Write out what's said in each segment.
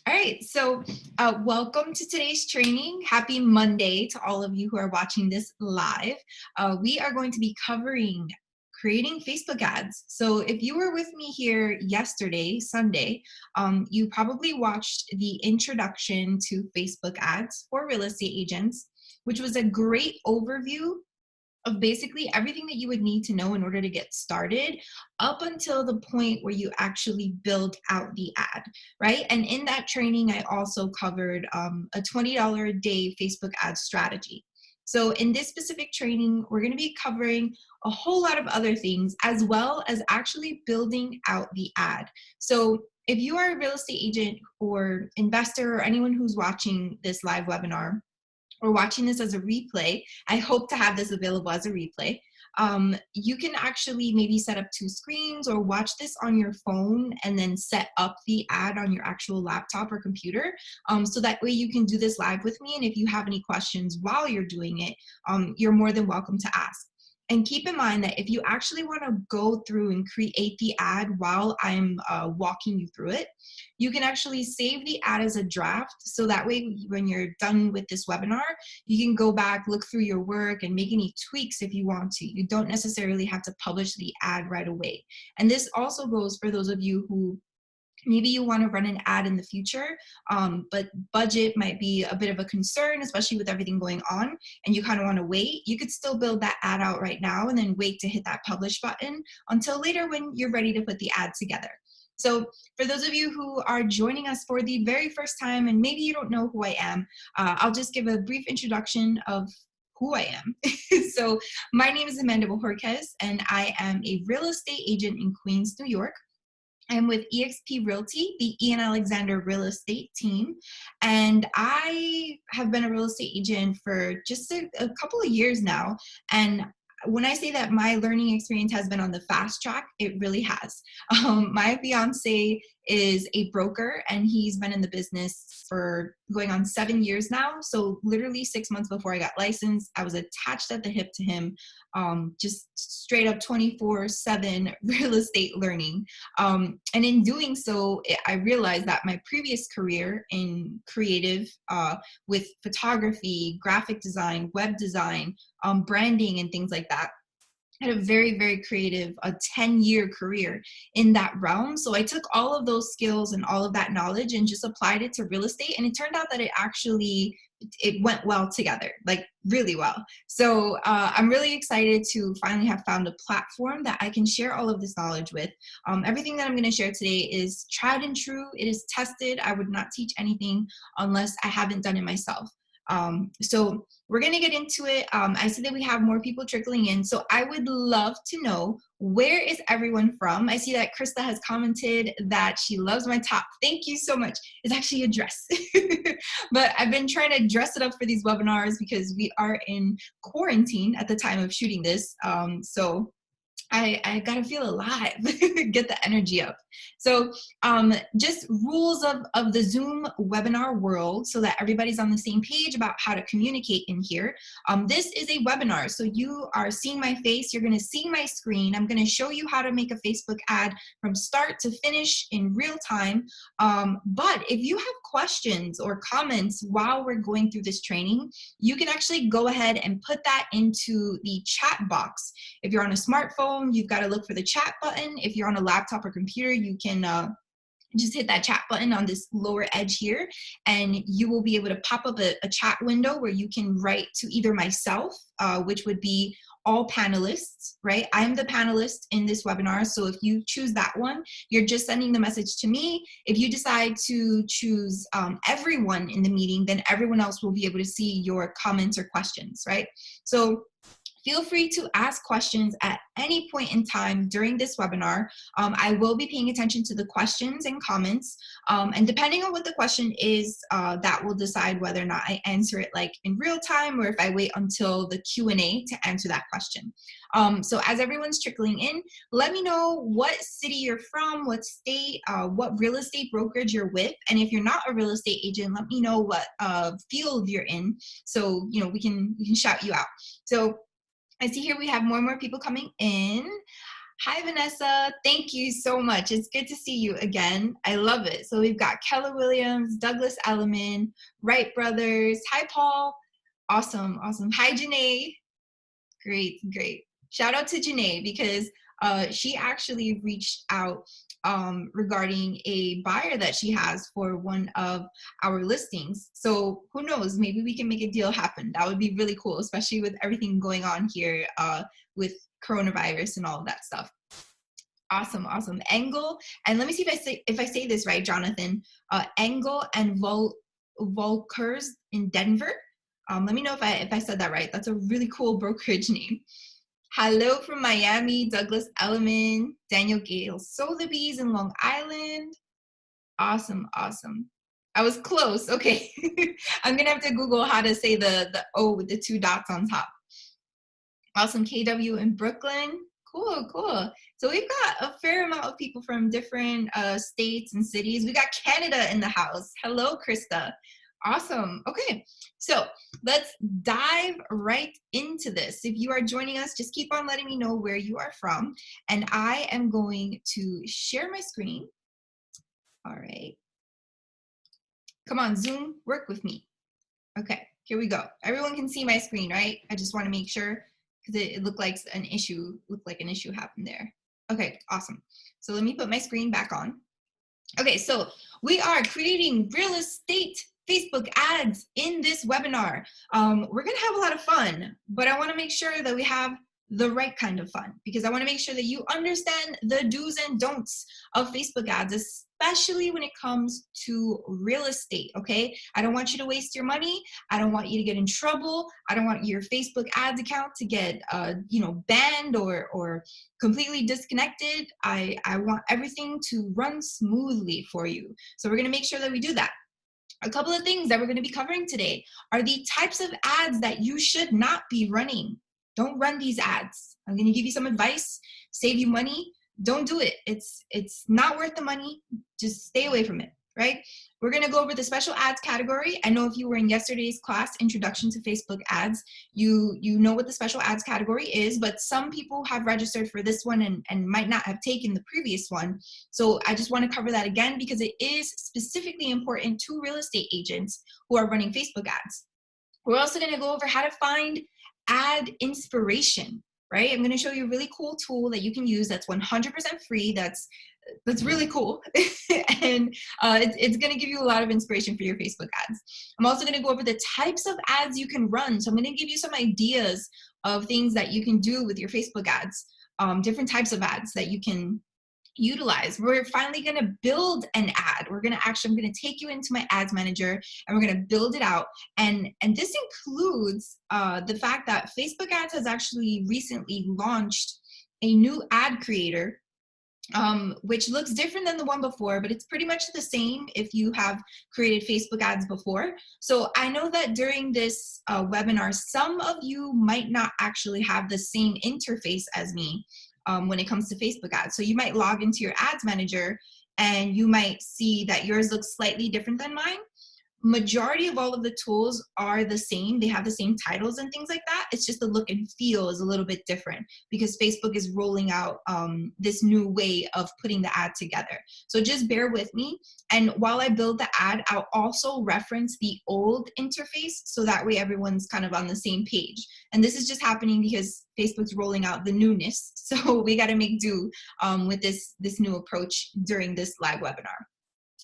All right, so welcome to today's training. Happy Monday to all of you who are watching this live. We are going to be covering creating Facebook ads. So if you were with me here yesterday, Sunday, you probably watched the introduction to Facebook ads for real estate agents, which was a great overview of basically everything that you would need to know in order to get started up until the point where you actually build out the ad, right? And in that training, I also covered a $20 a day Facebook ad strategy. So in this specific training, we're going to be covering a whole lot of other things as well as actually building out the ad. So if you are a real estate agent or investor or anyone who's watching this live webinar, or watching this as a replay, I hope to have this available as a replay. You can actually maybe set up two screens or watch this on your phone and then set up the ad on your actual laptop or computer. So that way you can do this live with me. And if you have any questions while you're doing it, you're more than welcome to ask. And keep in mind that if you actually want to go through and create the ad while I'm walking you through it, you can actually save the ad as a draft. So that way, when you're done with this webinar, you can go back, look through your work, and make any tweaks if you want to. You don't necessarily have to publish the ad right away. And this also goes for those of you who maybe you want to run an ad in the future, but budget might be a bit of a concern, especially with everything going on, and you kind of want to wait. You could still build that ad out right now and then wait to hit that publish button until later when you're ready to put the ad together. So for those of you who are joining us for the very first time, and maybe you don't know who I am, I'll just give a brief introduction of who I am. So my name is Amanda Bojorquez, and I am a real estate agent in Queens, New York. I'm with eXp Realty, the Ian Alexander real estate team, and I have been a real estate agent for just a couple of years now. And when I say that my learning experience has been on the fast track, it really has. My fiance is a broker, and he's been in the business for going on 7 years now. So literally 6 months before I got licensed, I was attached at the hip to him, just straight up 24/7 real estate learning. And in doing so, I realized that my previous career in creative, with photography, graphic design, web design, branding, and things like that, I had a very, very creative, a 10-year career in that realm. So I took all of those skills and all of that knowledge and just applied it to real estate. And it turned out that it went well together, like really well. So I'm really excited to finally have found a platform that I can share all of this knowledge with. Everything that I'm going to share today is tried and true. It is tested. I would not teach anything unless I haven't done it myself. So we're going to get into it. I see that we have more people trickling in. So I would love to know, where is everyone from? I see that Krista has commented that she loves my top. Thank you so much. It's actually a dress. But I've been trying to dress it up for these webinars because we are in quarantine at the time of shooting this. So I gotta feel alive, get the energy up. So just rules of the Zoom webinar world so that everybody's on the same page about how to communicate in here. This is a webinar, so you are seeing my face, you're gonna see my screen. I'm gonna show you how to make a Facebook ad from start to finish in real time. But if you have questions or comments while we're going through this training, you can actually go ahead and put that into the chat box. If you're on a smartphone, you've got to look for the chat button. If you're on a laptop or computer, you can just hit that chat button on this lower edge here, and you will be able to pop up a chat window where you can write to either myself, which would be all panelists, right? I'm the panelist in this webinar. So if you choose that one, you're just sending the message to me. If you decide to choose everyone in the meeting, then everyone else will be able to see your comments or questions, right? So feel free to ask questions at any point in time during this webinar. I will be paying attention to the questions and comments. And depending on what the question is, that will decide whether or not I answer it like in real time or if I wait until the Q&A to answer that question. So as everyone's trickling in, let me know what city you're from, what state, what real estate brokerage you're with. And if you're not a real estate agent, let me know what field you're in. So, you know, we can shout you out. So I see here we have more and more people coming in. Hi, Vanessa. Thank you so much. It's good to see you again. I love it. So we've got Keller Williams, Douglas Elliman, Wright Brothers. Hi, Paul. Awesome, awesome. Hi, Janae. Great, great. Shout out to Janae because she actually reached out regarding a buyer that she has for one of our listings. So who knows, maybe we can make a deal happen. That would be really cool, especially with everything going on here with coronavirus and all of that stuff. Awesome, awesome. Engel, and let me see if I say this right, Jonathan. Engel and Volkers in Denver. Let me know if I said that right. That's a really cool brokerage name. Hello from Miami, Douglas Elliman, Daniel Gale, Sotheby's in Long Island. Awesome, awesome. I was close. Okay. I'm gonna have to Google how to say the O with the 2 dots on top. Awesome. KW in Brooklyn. Cool, cool. So we've got a fair amount of people from different states and cities. We got Canada in the house. Hello, Krista. Awesome. Okay, so let's dive right into this. If you are joining us, just keep on letting me know where you are from. And I am going to share my screen. All right. Come on, Zoom, work with me. Okay, here we go. Everyone can see my screen, right? I just want to make sure because it looked like an issue happened there. Okay, awesome. So let me put my screen back on. Okay, so we are creating real estate Facebook ads in this webinar. We're gonna have a lot of fun, but I wanna make sure that we have the right kind of fun because I wanna make sure that you understand the do's and don'ts of Facebook ads, especially when it comes to real estate, okay? I don't want you to waste your money. I don't want you to get in trouble. I don't want your Facebook ads account to get banned or completely disconnected. I want everything to run smoothly for you. So we're gonna make sure that we do that. A couple of things that we're going to be covering today are the types of ads that you should not be running. Don't run these ads. I'm going to give you some advice, save you money. Don't do it. It's not worth the money. Just stay away from it, right? We're going to go over the special ads category. I know if you were in yesterday's class, Introduction to Facebook Ads, you know what the special ads category is, but some people have registered for this one and might not have taken the previous one. So I just want to cover that again because it is specifically important to real estate agents who are running Facebook ads. We're also going to go over how to find ad inspiration, right? I'm going to show you a really cool tool that you can use that's 100% free. That's really cool. And it's going to give you a lot of inspiration for your Facebook ads. I'm also going to go over the types of ads you can run. So I'm going to give you some ideas of things that you can do with your Facebook ads, different types of ads that you can utilize. We're finally going to build an ad. I'm going to take you into my ads manager and we're going to build it out. And this includes the fact that Facebook ads has actually recently launched a new ad creator, which looks different than the one before, but it's pretty much the same if you have created Facebook ads before. So I know that during this webinar, some of you might not actually have the same interface as me when it comes to Facebook ads. So you might log into your ads manager and you might see that yours looks slightly different than mine. Majority of all of the tools are the same. They have the same titles and things like that. It's just the look and feel is a little bit different because Facebook is rolling out this new way of putting the ad together. So just bear with me. And while I build the ad, I'll also reference the old interface so that way everyone's kind of on the same page. And this is just happening because Facebook's rolling out the newness. So we got to make do with this new approach during this live webinar.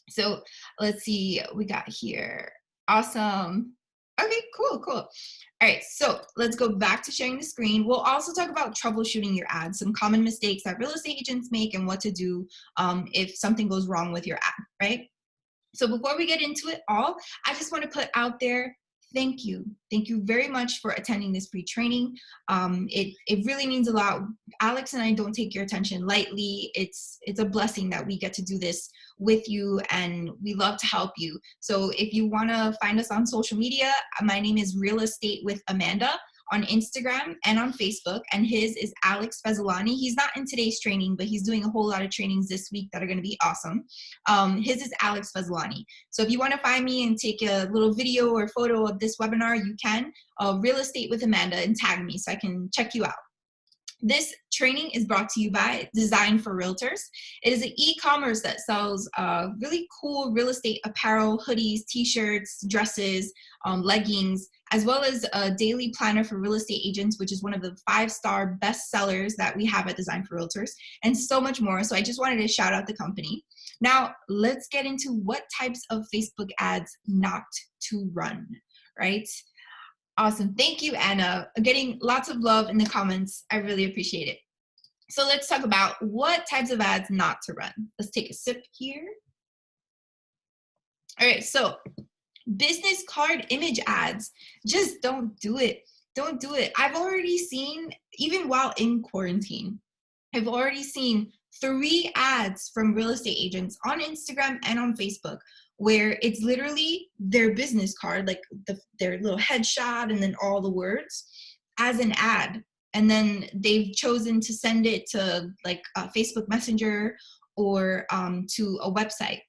So let's see, we got here. Awesome. Okay, cool. All right, so let's go back to sharing the screen. We'll also talk about troubleshooting your ads, some common mistakes that real estate agents make and what to do if something goes wrong with your ad, right? So before we get into it all, I just want to put out there, thank you. Thank you very much for attending this free training. It really means a lot. Alex and I don't take your attention lightly. It's a blessing that we get to do this with you and we love to help you. So if you want to find us on social media, my name is Real Estate with Amanda on Instagram and on Facebook, and his is Alex Fezzolani. He's not in today's training, but he's doing a whole lot of trainings this week that are going to be awesome. His is Alex Fezzolani. So if you want to find me and take a little video or photo of this webinar, you can. Real Estate with Amanda and tag me so I can check you out. This training is brought to you by Design for Realtors. It is an e-commerce that sells really cool real estate apparel, hoodies, t-shirts, dresses, leggings, as well as a daily planner for real estate agents, which is one of the 5-star best sellers that we have at Design for Realtors, and so much more. So I just wanted to shout out the company. Now, let's get into what types of Facebook ads not to run, right? Awesome. Thank you, Anna. Getting lots of love in the comments. I really appreciate it. So let's talk about what types of ads not to run. Let's take a sip here. All right, so business card image ads, just don't do it. Don't do it. I've already seen, even while in quarantine, I've already seen 3 ads from real estate agents on Instagram and on Facebook where it's literally their business card, like their little headshot and then all the words as an ad. And then they've chosen to send it to like a Facebook Messenger or to a website.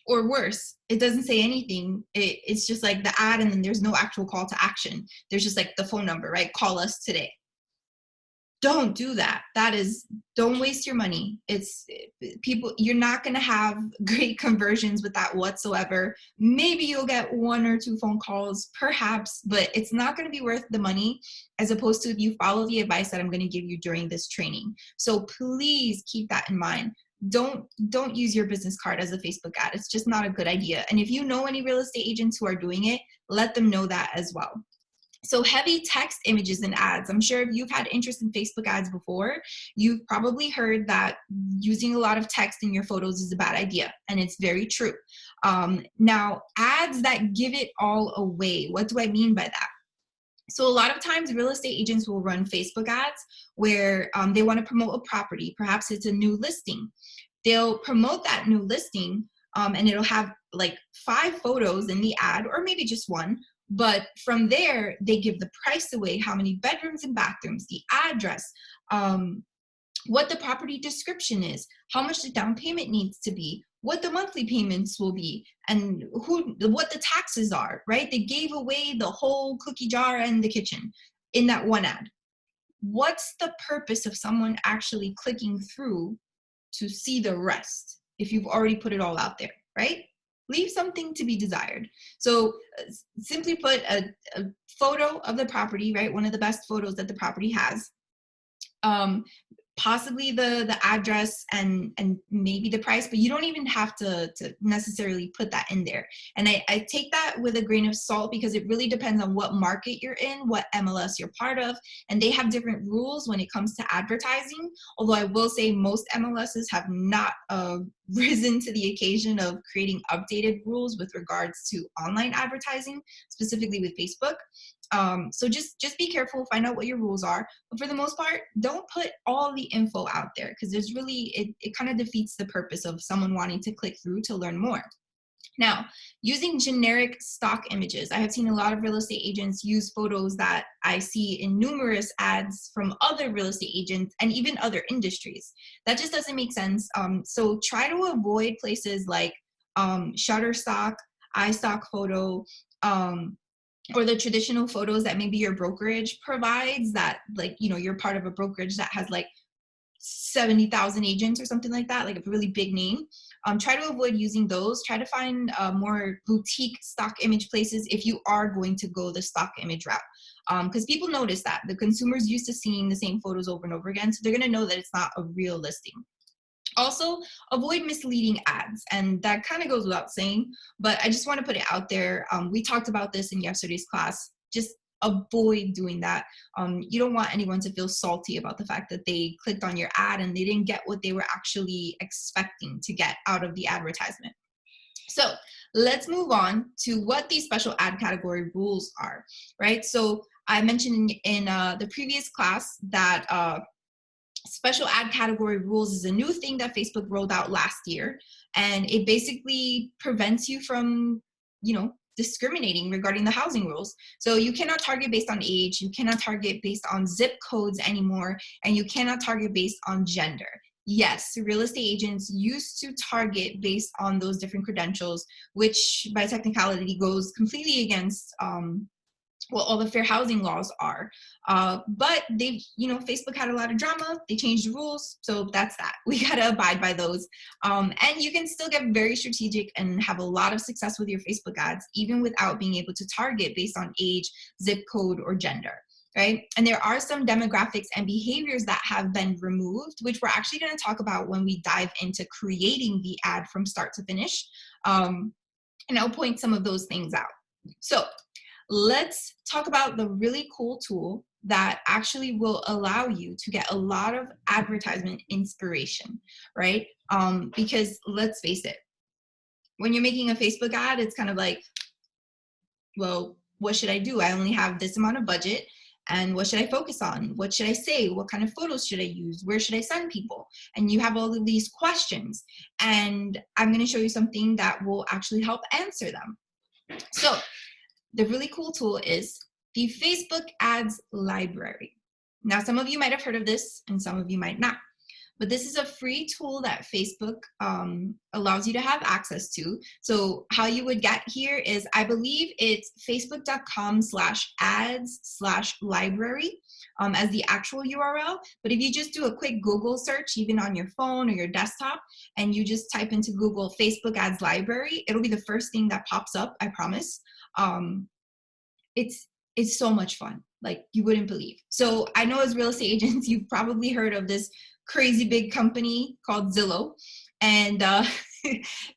Or worse, it doesn't say anything. It's just like the ad and then there's no actual call to action. There's just like the phone number, right? Call us today. Don't do that. Don't waste your money. It's people, you're not going to have great conversions with that whatsoever. Maybe you'll get 1 or 2 phone calls, perhaps, but it's not going to be worth the money as opposed to if you follow the advice that I'm going to give you during this training. So please keep that in mind. Don't use your business card as a Facebook ad. It's just not a good idea. And if you know any real estate agents who are doing it, let them know that as well. So heavy text images and ads. I'm sure if you've had interest in Facebook ads before, you've probably heard that using a lot of text in your photos is a bad idea, and it's very true. Now, ads that give it all away. What do I mean by that? So a lot of times real estate agents will run Facebook ads where they want to promote a property. Perhaps it's a new listing. They'll promote that new listing and it'll have like 5 photos in the ad, or maybe just 1. But from there, they give the price away, how many bedrooms and bathrooms, the address, what the property description is, how much the down payment needs to be, what the monthly payments will be, and what the taxes are, right? They gave away the whole cookie jar and the kitchen in that one ad. What's the purpose of someone actually clicking through to see the rest if you've already put it all out there, right? Leave something to be desired. So simply put, a photo of the property, right? One of the best photos that the property has. Possibly the address and maybe the price, but you don't even have to necessarily put that in there. And I take that with a grain of salt because it really depends on what market you're in, what MLS you're part of, and they have different rules when it comes to advertising. Although I will say most MLSs have not risen to the occasion of creating updated rules with regards to online advertising, specifically with Facebook. So just be careful, find out what your rules are, but for the most part, don't put all the info out there because there's really, it kind of defeats the purpose of someone wanting to click through to learn more. Now, using generic stock images. I have seen a lot of real estate agents use photos that I see in numerous ads from other real estate agents and even other industries. That just doesn't make sense. So try to avoid places like Shutterstock, iStock Photo, or the traditional photos that maybe your brokerage provides that, like, you know, you're part of a brokerage that has like 70,000 agents or something like that, like a really big name. Try to avoid using those. Try to find more boutique stock image places if you are going to go the stock image route. Because people notice that. The consumer's used to seeing the same photos over and over again, so they're going to know that it's not a real listing. Also, avoid misleading ads, and that kind of goes without saying, but I just want to put it out there. We talked about this in yesterday's class. Just avoid doing that. You don't want anyone to feel salty about the fact that they clicked on your ad and they didn't get what they were actually expecting to get out of the advertisement. So let's move on to what these special ad category rules are, right? So I mentioned in the previous class that special ad category rules is a new thing that Facebook rolled out last year, and it basically prevents you from, you know, discriminating regarding the housing rules. So you cannot target based on age, you cannot target based on zip codes anymore, and you cannot target based on gender. Yes, real estate agents used to target based on those different credentials, which by technicality goes completely against well, all the fair housing laws are. But they, Facebook had a lot of drama. They changed the rules. So that's that. We got to abide by those. And you can still get very strategic and have a lot of success with your Facebook ads, even without being able to target based on age, zip code, or gender. Right? And there are some demographics and behaviors that have been removed, which we're actually going to talk about when we dive into creating the ad from start to finish. And I'll point some of those things out. So let's talk about the really cool tool that actually will allow you to get a lot of advertisement inspiration, right? Because let's face it, when you're making a Facebook ad, it's kind of like, well, what should I do? I only have this amount of budget. And what should I focus on? What should I say? What kind of photos should I use? Where should I send people? And you have all of these questions. And I'm going to show you something that will actually help answer them. So the really cool tool is the Facebook Ads Library. Now, some of you might have heard of this and some of you might not, but this is a free tool that Facebook allows you to have access to. So how you would get here is, I believe it's facebook.com/ads/library as the actual URL. But if you just do a quick Google search, even on your phone or your desktop, and you just type into Google Facebook Ads Library, it'll be the first thing that pops up, I promise. It's so much fun, like you wouldn't believe. So I know as real estate agents, you've probably heard of this crazy big company called Zillow, and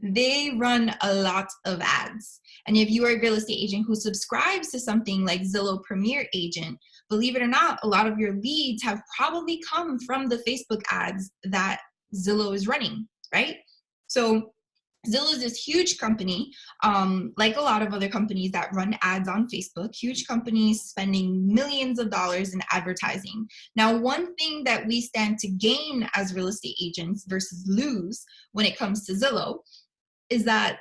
they run a lot of ads. And if you are a real estate agent who subscribes to something like Zillow Premier Agent, believe it or not, a lot of your leads have probably come from the Facebook ads that Zillow is running, right? So Zillow is this huge company, like a lot of other companies that run ads on Facebook, huge companies spending millions of dollars in advertising. Now, one thing that we stand to gain as real estate agents versus lose when it comes to Zillow is that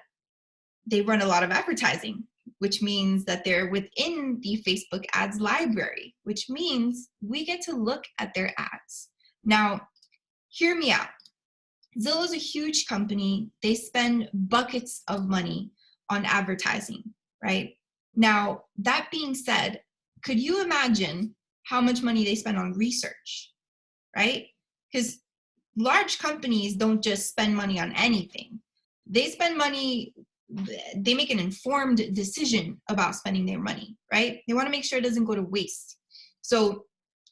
they run a lot of advertising, which means that they're within the Facebook ads library, which means we get to look at their ads. Now, hear me out. Zillow is a huge company. They spend buckets of money on advertising, right? Now, that being said, could you imagine how much money they spend on research, right? Because large companies don't just spend money on anything. They spend money, they make an informed decision about spending their money, right? They want to make sure it doesn't go to waste. So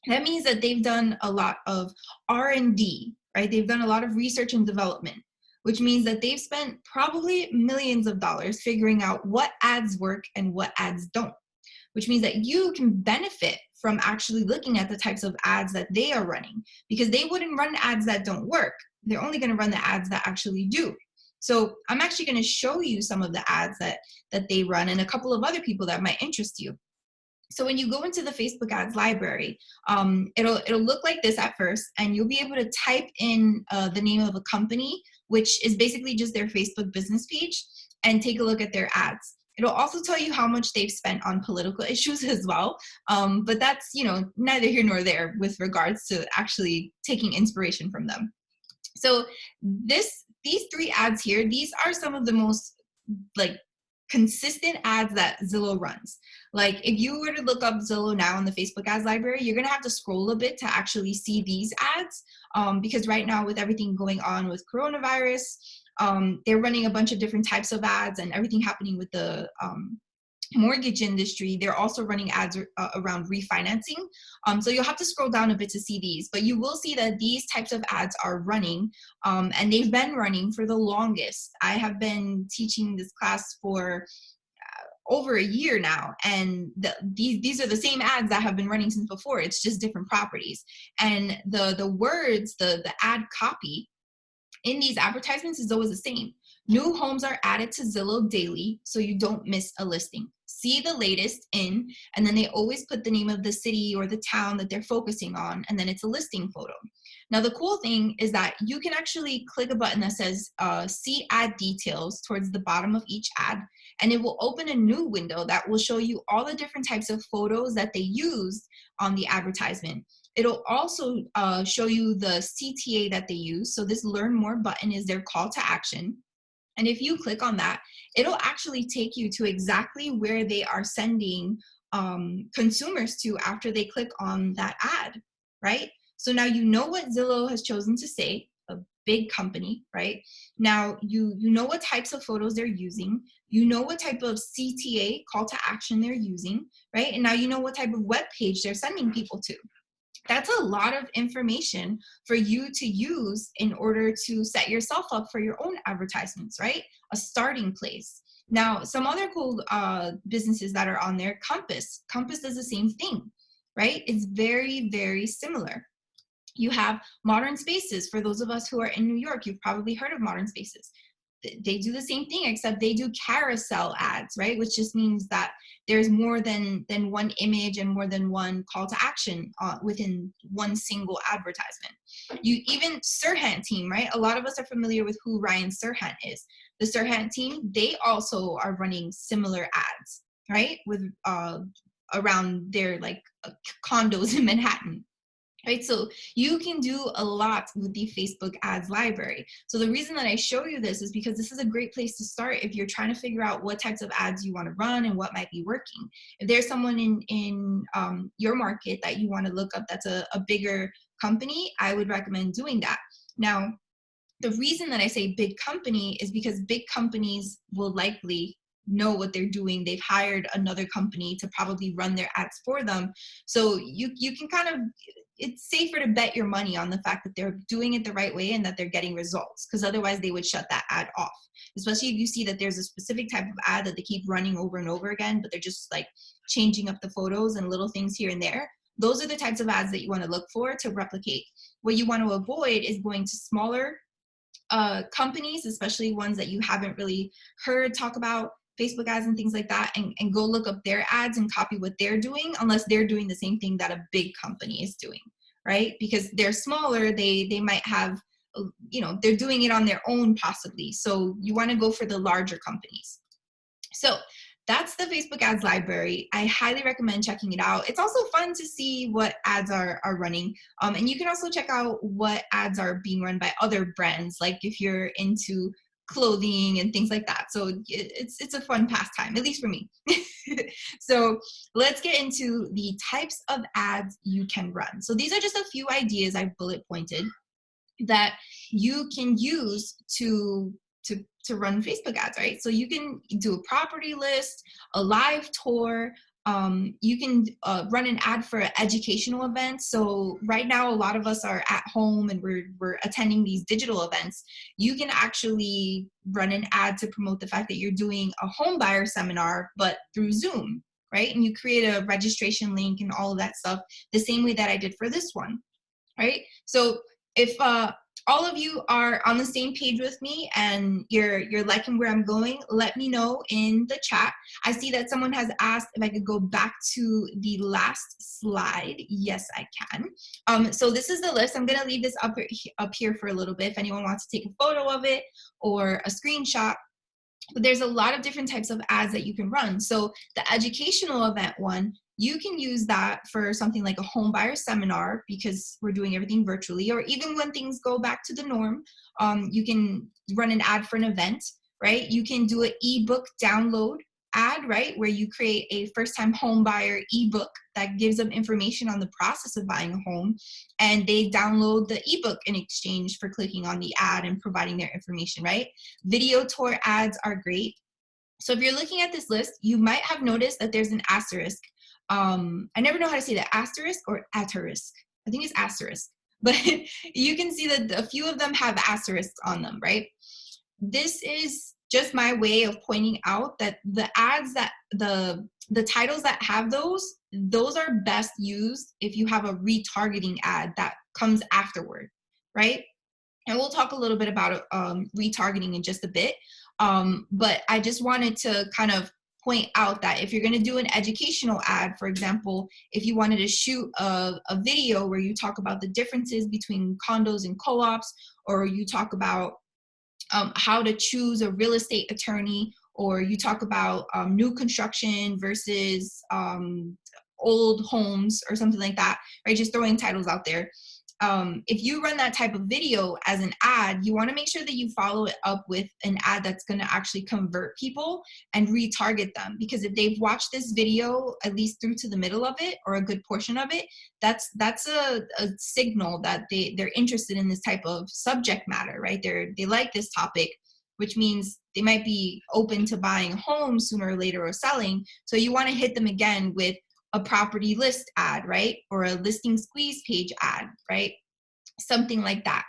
that means that they've done a lot of R&D, right? They've done a lot of research and development, which means that they've spent probably millions of dollars figuring out what ads work and what ads don't, which means that you can benefit from actually looking at the types of ads that they are running, because they wouldn't run ads that don't work. They're only going to run the ads that actually do. So I'm actually going to show you some of the ads that they run and a couple of other people that might interest you. So when you go into the Facebook ads library, it'll look like this at first, and you'll be able to type in the name of a company, which is basically just their Facebook business page, and take a look at their ads. It'll also tell you how much they've spent on political issues as well, but that's neither here nor there with regards to actually taking inspiration from them. So these three ads here, these are some of the most consistent ads that Zillow runs. Like if you were to look up Zillow now in the Facebook ads library, you're gonna have to scroll a bit to actually see these ads, because right now with everything going on with coronavirus, they're running a bunch of different types of ads, and everything happening with the mortgage industry. They're also running ads around refinancing. So you'll have to scroll down a bit to see these, but you will see that these types of ads are running, and they've been running for the longest. I have been teaching this class for over a year now, and these are the same ads that have been running since before. It's just different properties, and the words, the ad copy in these advertisements is always the same. New homes are added to Zillow daily, so you don't miss a listing. See the latest in, and then they always put the name of the city or the town that they're focusing on, and then it's a listing photo. Now, the cool thing is that you can actually click a button that says see ad details towards the bottom of each ad, and it will open a new window that will show you all the different types of photos that they used on the advertisement. It'll also show you the CTA that they use. So this learn more button is their call to action. And if you click on that, it'll actually take you to exactly where they are sending consumers to after they click on that ad, right? So now you know what Zillow has chosen to say, a big company, right? Now you know what types of photos they're using, you know what type of CTA, call to action, they're using, right? And now you know what type of web page they're sending people to. That's a lot of information for you to use in order to set yourself up for your own advertisements, right? A starting place. Now, some other cool businesses that are on there, Compass. Compass does the same thing, right? It's very, very similar. You have Modern Spaces. For those of us who are in New York, you've probably heard of Modern Spaces. They do the same thing, except they do carousel ads, right? Which just means that there's more than one image and more than one call to action within one single advertisement. You even Sirhan team, right? A lot of us are familiar with who Ryan Serhant is. The Sirhan team, they also are running similar ads, right? With around their like condos in Manhattan. Right, so you can do a lot with the Facebook ads library. So the reason that I show you this is because this is a great place to start if you're trying to figure out what types of ads you want to run and what might be working. If there's someone in your market that you want to look up that's a bigger company, I would recommend doing that. Now, the reason that I say big company is because big companies will likely know what they're doing. They've hired another company to probably run their ads for them. So you can kind of, it's safer to bet your money on the fact that they're doing it the right way and that they're getting results, because otherwise they would shut that ad off. Especially if you see that there's a specific type of ad that they keep running over and over again, but they're just like changing up the photos and little things here and there. Those are the types of ads that you want to look for to replicate. What you want to avoid is going to smaller companies, especially ones that you haven't really heard talk about Facebook ads and things like that, and go look up their ads and copy what they're doing, unless they're doing the same thing that a big company is doing, right? Because they're smaller, they might have, they're doing it on their own possibly. So you want to go for the larger companies. So that's the Facebook ads library. I highly recommend checking it out. It's also fun to see what ads are running. And you can also check out what ads are being run by other brands, like if you're into clothing and things like that. So it's a fun pastime, at least for me. So let's get into the types of ads you can run. So these are just a few ideas I've bullet pointed that you can use to run Facebook ads, right? So you can do a property list, a live tour. You can run an ad for an educational event. So right now, a lot of us are at home and we're attending these digital events. You can actually run an ad to promote the fact that you're doing a home buyer seminar, but through Zoom, right? And you create a registration link and all of that stuff the same way that I did for this one, right? So if all of you are on the same page with me and you're liking where I'm going, let me know in the chat. I see that someone has asked if I could go back to the last slide. Yes, I can. So this is the list. I'm going to leave this up here for a little bit if anyone wants to take a photo of it or a screenshot. But there's a lot of different types of ads that you can run. So the educational event one, you can use that for something like a home buyer seminar because we're doing everything virtually, or even when things go back to the norm, you can run an ad for an event, right? You can do an ebook download ad, right? Where you create a first-time home buyer ebook that gives them information on the process of buying a home, and they download the ebook in exchange for clicking on the ad and providing their information, right? Video tour ads are great. So if you're looking at this list, you might have noticed that there's an asterisk. I never know how to say that, asterisk or asterisk. I think it's asterisk, but you can see that a few of them have asterisks on them, right? This is just my way of pointing out that the ads that the titles that have those are best used if you have a retargeting ad that comes afterward, right? And we'll talk a little bit about retargeting in just a bit. But I just wanted to kind of point out that if you're going to do an educational ad, for example, if you wanted to shoot a video where you talk about the differences between condos and co-ops, or you talk about how to choose a real estate attorney, or you talk about new construction versus old homes or something like that, right? Just throwing titles out there. if you run that type of video as an ad, you want to make sure that you follow it up with an ad that's going to actually convert people and retarget them. Because if they've watched this video at least through to the middle of it or a good portion of it, that's a signal that they're interested in this type of subject matter, right? They like this topic, which means they might be open to buying a home sooner or later or selling. So you want to hit them again with a property list ad, right? Or a listing squeeze page ad, right? Something like that.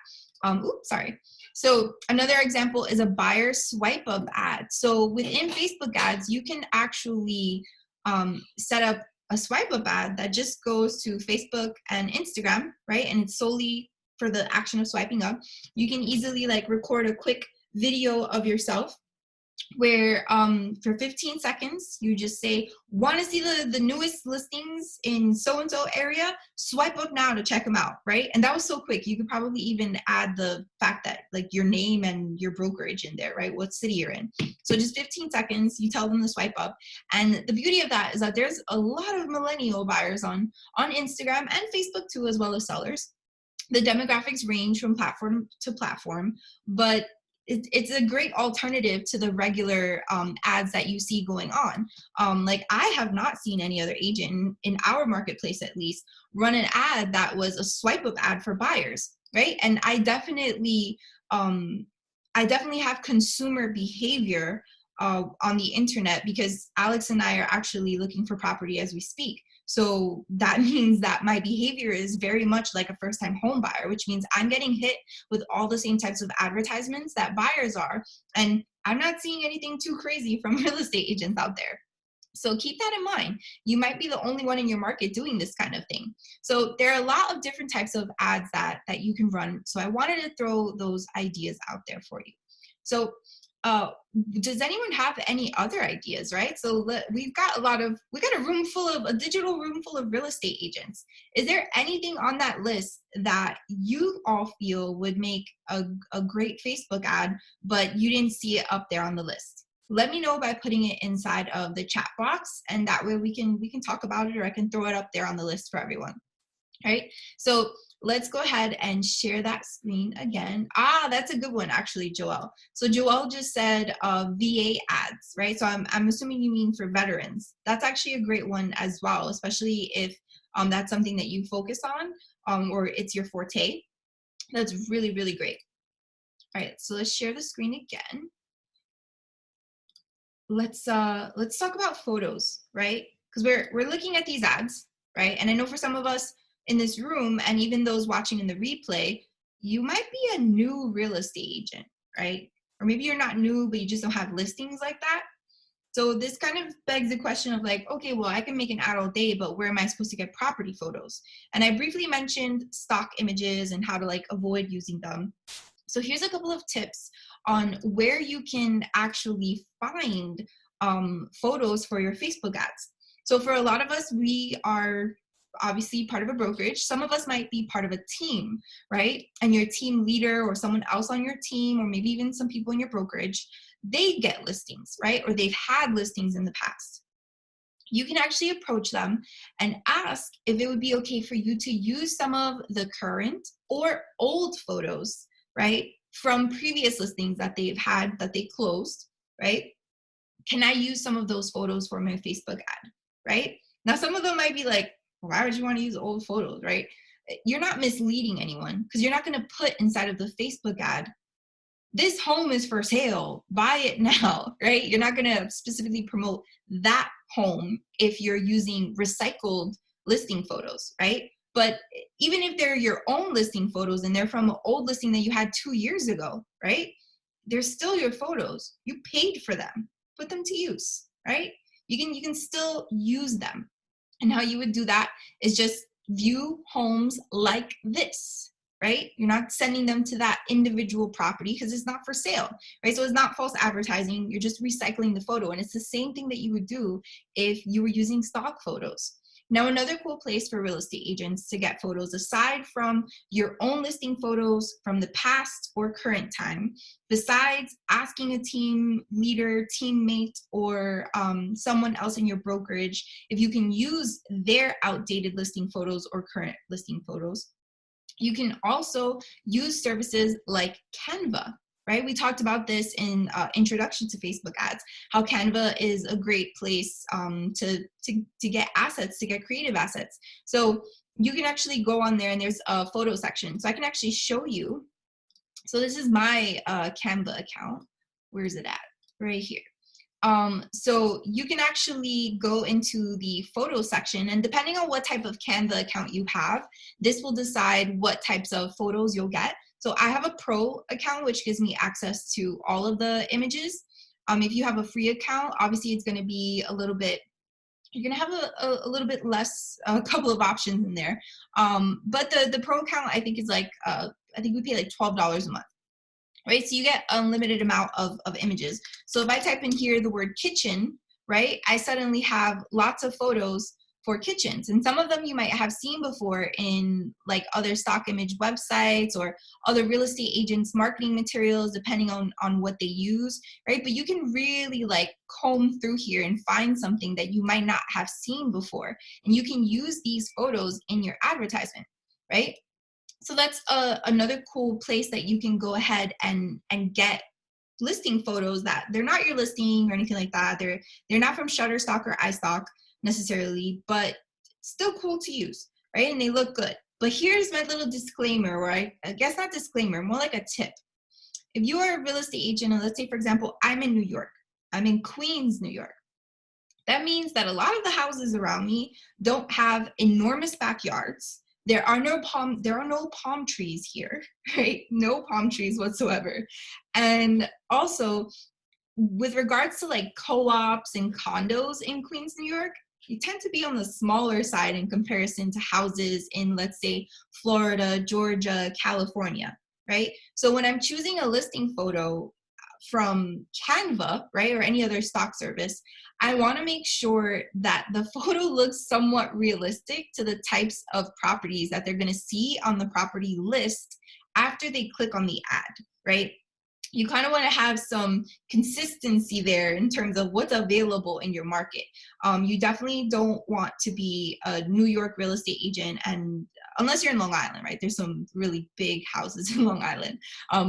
Oops, sorry. So another example is a buyer swipe up ad. So within Facebook ads, you can actually set up a swipe up ad that just goes to Facebook and Instagram, right? And it's solely for the action of swiping up. You can easily like record a quick video of yourself where for 15 seconds you just say, want to see the newest listings in so and so area, swipe up now to check them out, right? And that was so quick. You could probably even add the fact that like your name and your brokerage in there, right? What city you're in. So just 15 seconds, you tell them to swipe up. And the beauty of that is that there's a lot of millennial buyers on Instagram and Facebook too, as well as sellers. The demographics range from platform to platform, but it's a great alternative to the regular ads that you see going on. Like I have not seen any other agent in our marketplace, at least, run an ad that was a swipe up ad for buyers, right? And I definitely have consumer behavior on the internet because Alex and I are actually looking for property as we speak. So that means that my behavior is very much like a first-time home buyer, which means I'm getting hit with all the same types of advertisements that buyers are. And I'm not seeing anything too crazy from real estate agents out there. So keep that in mind. You might be the only one in your market doing this kind of thing. So there are a lot of different types of ads that you can run. So I wanted to throw those ideas out there for you. So does anyone have any other ideas, right? So we've got a digital room full of real estate agents. Is there anything on that list that you all feel would make a great Facebook ad, but you didn't see it up there on the list? Let me know by putting it inside of the chat box, and that way we can talk about it, or I can throw it up there on the list for everyone. Right? So let's go ahead and share that screen again. That's a good one, actually, Joelle. So Joelle just said VA ads, right? So I'm assuming you mean for veterans. That's actually a great one as well, especially if that's something that you focus on or it's your forte. That's really, really great. All right, so let's share the screen again. Let's talk about photos, right? Because we're looking at these ads, right? And I know for some of us in this room, and even those watching in the replay, you might be a new real estate agent, right? Or maybe you're not new, but you just don't have listings like that. So this kind of begs the question of like, okay, well, I can make an ad all day, but where am I supposed to get property photos? And I briefly mentioned stock images and how to like avoid using them. So here's a couple of tips on where you can actually find photos for your Facebook ads. So for a lot of us, we are obviously part of a brokerage. Some of us might be part of a team, right? And your team leader or someone else on your team, or maybe even some people in your brokerage, they get listings, right? Or they've had listings in the past. You can actually approach them and ask if it would be okay for you to use some of the current or old photos, right, from previous listings that they've had that they closed, right? Can I use some of those photos for my Facebook ad, right? Now, some of them might be like, why would you want to use old photos, right? You're not misleading anyone because you're not going to put inside of the Facebook ad, this home is for sale, buy it now, right? You're not going to specifically promote that home if you're using recycled listing photos, right? But even if they're your own listing photos and they're from an old listing that you had 2 years ago, right? They're still your photos. You paid for them. Put them to use, right? You can still use them. And how you would do that is just view homes like this, right? You're not sending them to that individual property because it's not for sale, right? So it's not false advertising. You're just recycling the photo. And it's the same thing that you would do if you were using stock photos. Now, another cool place for real estate agents to get photos, aside from your own listing photos from the past or current time, besides asking a team leader, teammate, or someone else in your brokerage if you can use their outdated listing photos or current listing photos, You can also use services like Canva, right? We talked about this in Introduction to Facebook Ads, how Canva is a great place to get assets, to get creative assets. So you can actually go on there and there's a photo section. So I can actually show you. So this is my Canva account. Where is it at? Right here. So you can actually go into the photo section, and depending on what type of Canva account you have, this will decide what types of photos you'll get. So I have a pro account, which gives me access to all of the images. If you have a free account, obviously it's going to be a little bit, you're going to have a little bit less, a couple of options in there. But the pro account, I think is like, I think we pay like $12 a month. Right? So you get unlimited amount of images. So if I type in here the word kitchen, right, I suddenly have lots of photos for kitchens. And some of them you might have seen before in like other stock image websites or other real estate agents' marketing materials, depending on what they use, right? But you can really like comb through here and find something that you might not have seen before. And you can use these photos in your advertisement, right? So that's another cool place that you can go ahead and get listing photos that they're not your listing or anything like that. They're not from Shutterstock or iStock necessarily, but still cool to use, right? And they look good. But here's my little disclaimer, or I guess not disclaimer, more like a tip. If you are a real estate agent, and let's say, for example, I'm in New York, I'm in Queens, New York. That means that a lot of the houses around me don't have enormous backyards. There are no palm trees here, right? No palm trees whatsoever. And also, with regards to like co-ops and condos in Queens, New York, you tend to be on the smaller side in comparison to houses in, let's say, Florida, Georgia, California, right? So when I'm choosing a listing photo from Canva, right, or any other stock service, I want to make sure that the photo looks somewhat realistic to the types of properties that they're going to see on the property list after they click on the ad, right? You kind of want to have some consistency there in terms of what's available in your market. You definitely don't want to be a New York real estate agent, and unless you're in Long Island, right? There's some really big houses in Long Island,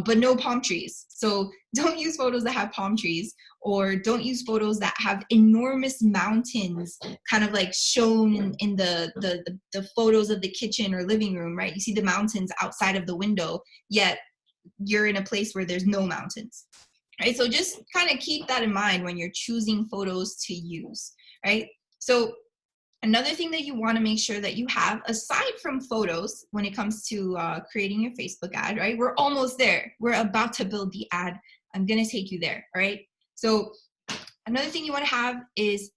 but no palm trees. So don't use photos that have palm trees, or don't use photos that have enormous mountains kind of like shown in the photos of the kitchen or living room, right? You see the mountains outside of the window, yet you're in a place where there's no mountains, right? So just kind of keep that in mind when you're choosing photos to use, right? So another thing that you want to make sure that you have, aside from photos, when it comes to creating your Facebook ad, right? We're almost there. We're about to build the ad. I'm going to take you there, all right? So another thing you want to have is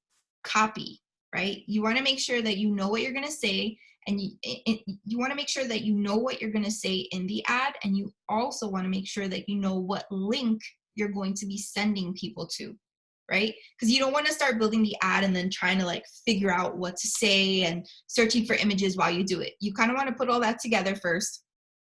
copy, right? You want to make sure that you know what you're going to say, and you want to make sure that you know what you're going to say in the ad, and you also want to make sure that you know what link you're going to be sending people to, right? Because you don't want to start building the ad and then trying to like figure out what to say and searching for images while you do it. You kind of want to put all that together first,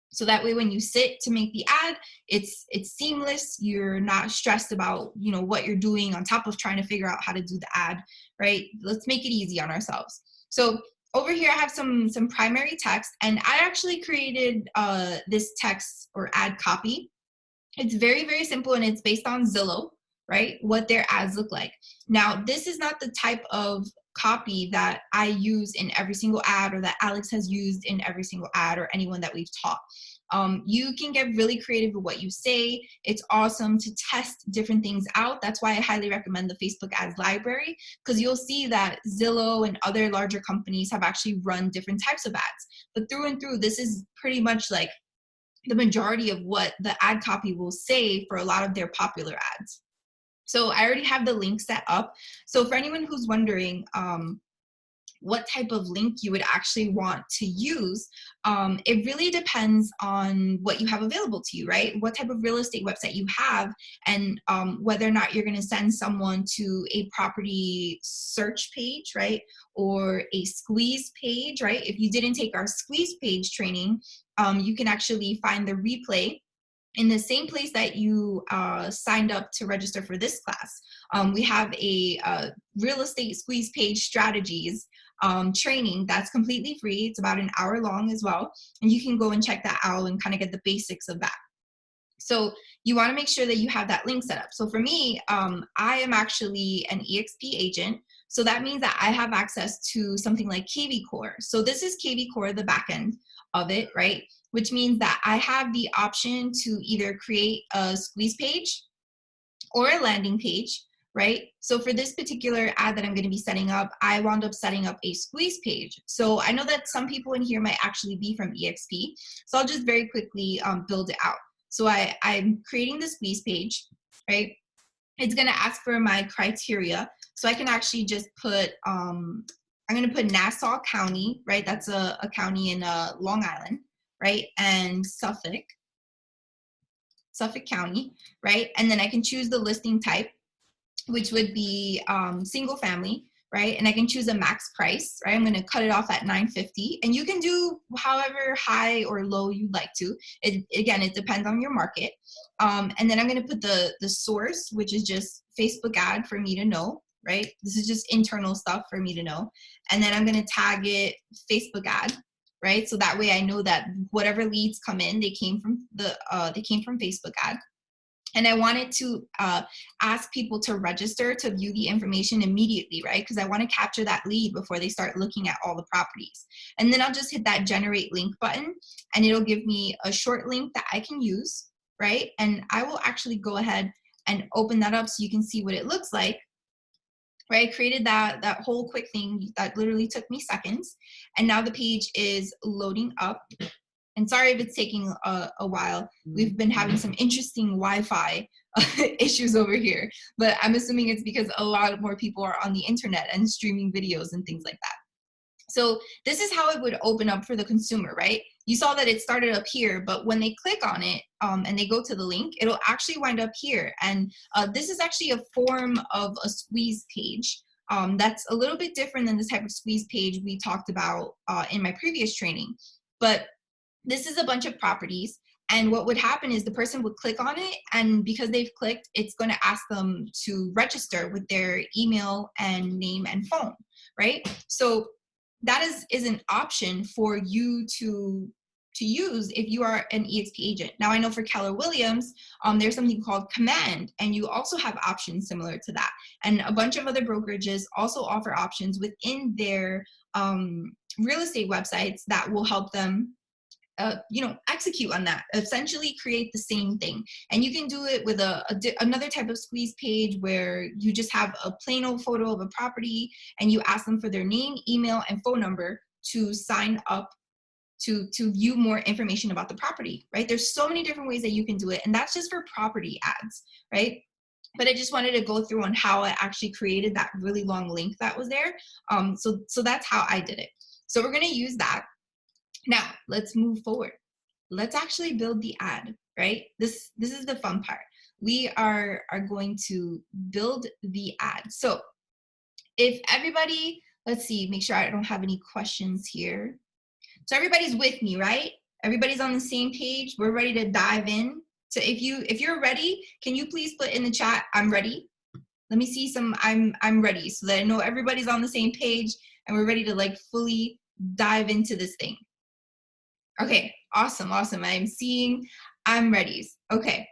so that way when you sit to make the ad, it's seamless. You're not stressed about, you know, what you're doing on top of trying to figure out how to do the ad, right? Let's make it easy on ourselves. So over here I have some primary text, and I actually created this text or ad copy. It's very, very simple, and it's based on Zillow, right? What their ads look like. Now, this is not the type of copy that I use in every single ad, or that Alex has used in every single ad, or anyone that we've taught. You can get really creative with what you say. It's awesome to test different things out. That's why I highly recommend the Facebook Ads Library, because you'll see that Zillow and other larger companies have actually run different types of ads. But through and through, this is pretty much like the majority of what the ad copy will say for a lot of their popular ads. So I already have the link set up. So for anyone who's wondering what type of link you would actually want to use, it really depends on what you have available to you, right? What type of real estate website you have, and whether or not you're going to send someone to a property search page, right? Or a squeeze page, right? If you didn't take our squeeze page training, you can actually find the replay in the same place that you signed up to register for this class, we have a real estate squeeze page strategies training that's completely free. It's about an hour long as well. And you can go and check that out and kind of get the basics of that. So you want to make sure that you have that link set up. So for me, I am actually an EXP agent. So that means that I have access to something like KV Core. So this is KV Core, the backend of it, right? Which means that I have the option to either create a squeeze page or a landing page, right? So for this particular ad that I'm going to be setting up, I wound up setting up a squeeze page. So I know that some people in here might actually be from EXP. So I'll just very quickly build it out. So I'm creating the squeeze page, right? It's going to ask for my criteria. So I can actually just put, I'm going to put Nassau County, right? That's a county in Long Island, right? And Suffolk County, right? And then I can choose the listing type, which would be single family, right? And I can choose a max price, right? I'm going to cut it off at $950, and you can do however high or low you'd like to. Again, it depends on your market. And then I'm going to put the source, which is just Facebook ad for me to know, right? This is just internal stuff for me to know. And then I'm going to tag it Facebook ad, right? So that way I know that whatever leads come in, they came from Facebook ad. And I wanted to ask people to register to view the information immediately, right? Because I want to capture that lead before they start looking at all the properties. And then I'll just hit that generate link button, and it'll give me a short link that I can use, right? And I will actually go ahead and open that up so you can see what it looks like. Right, I created that whole quick thing that literally took me seconds. And now the page is loading up. And sorry if it's taking a while. We've been having some interesting Wi-Fi issues over here, but I'm assuming it's because a lot more people are on the internet and streaming videos and things like that. So this is how it would open up for the consumer, right? You saw that it started up here, but when they click on it and they go to the link, it'll actually wind up here. And this is actually a form of a squeeze page. That's a little bit different than the type of squeeze page we talked about in my previous training. But this is a bunch of properties, and what would happen is the person would click on it, and because they've clicked, it's going to ask them to register with their email and name and phone, right? So that is an option for you to use if you are an EXP agent. Now I know for Keller Williams, there's something called Command, and you also have options similar to that. And a bunch of other brokerages also offer options within their real estate websites that will help them execute on that, essentially create the same thing. And you can do it with another type of squeeze page where you just have a plain old photo of a property and you ask them for their name, email, and phone number to sign up to view more information about the property, right? There's so many different ways that you can do it, and that's just for property ads, right? But I just wanted to go through on how I actually created that really long link that was there. So that's how I did it. So we're going to use that. Now, let's move forward. Let's actually build the ad, right? This is the fun part. We are going to build the ad. So if everybody, let's see, make sure I don't have any questions here. So everybody's with me, right? Everybody's on the same page. We're ready to dive in. So if you're ready, can you please put in the chat, I'm ready? Let me see some I'm ready, so that I know everybody's on the same page and we're ready to like fully dive into this thing. Okay, awesome. I'm seeing I'm ready. Okay,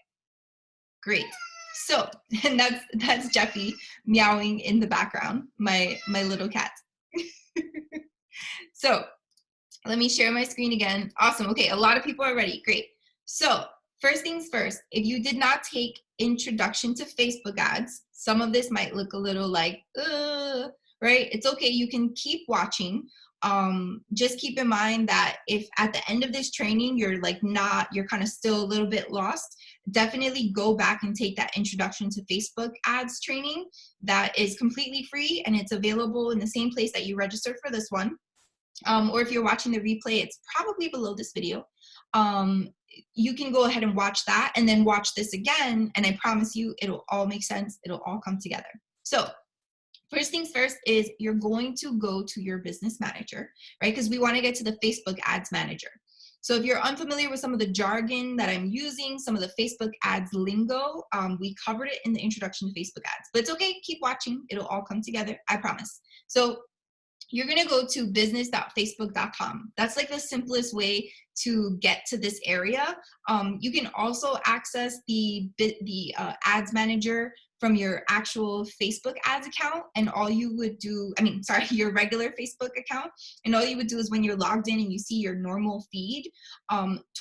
great. So, and that's Jeffy meowing in the background, my little cat. So let me share my screen again. Awesome. Okay, a lot of people are ready. Great. So first things first, if you did not take Introduction to Facebook Ads, some of this might look a little like, right? It's okay. You can keep watching. Just keep in mind that if at the end of this training, you're kind of still a little bit lost, definitely go back and take that Introduction to Facebook Ads training. That is completely free, and it's available in the same place that you registered for this one. Or if you're watching the replay, it's probably below this video. You can go ahead and watch that and then watch this again, and I promise you it'll all make sense. It'll all come together. So first things first is you're going to go to your business manager, right? Because we want to get to the Facebook Ads Manager. So if you're unfamiliar with some of the jargon that I'm using, some of the Facebook ads lingo, we covered it in the introduction to Facebook ads. But it's okay, keep watching. It'll all come together, I promise. So you're gonna go to business.facebook.com. That's like the simplest way to get to this area. You can also access the ads manager from your actual Facebook ads account, and all you would do, your regular Facebook account, and all you would do is when you're logged in and you see your normal feed,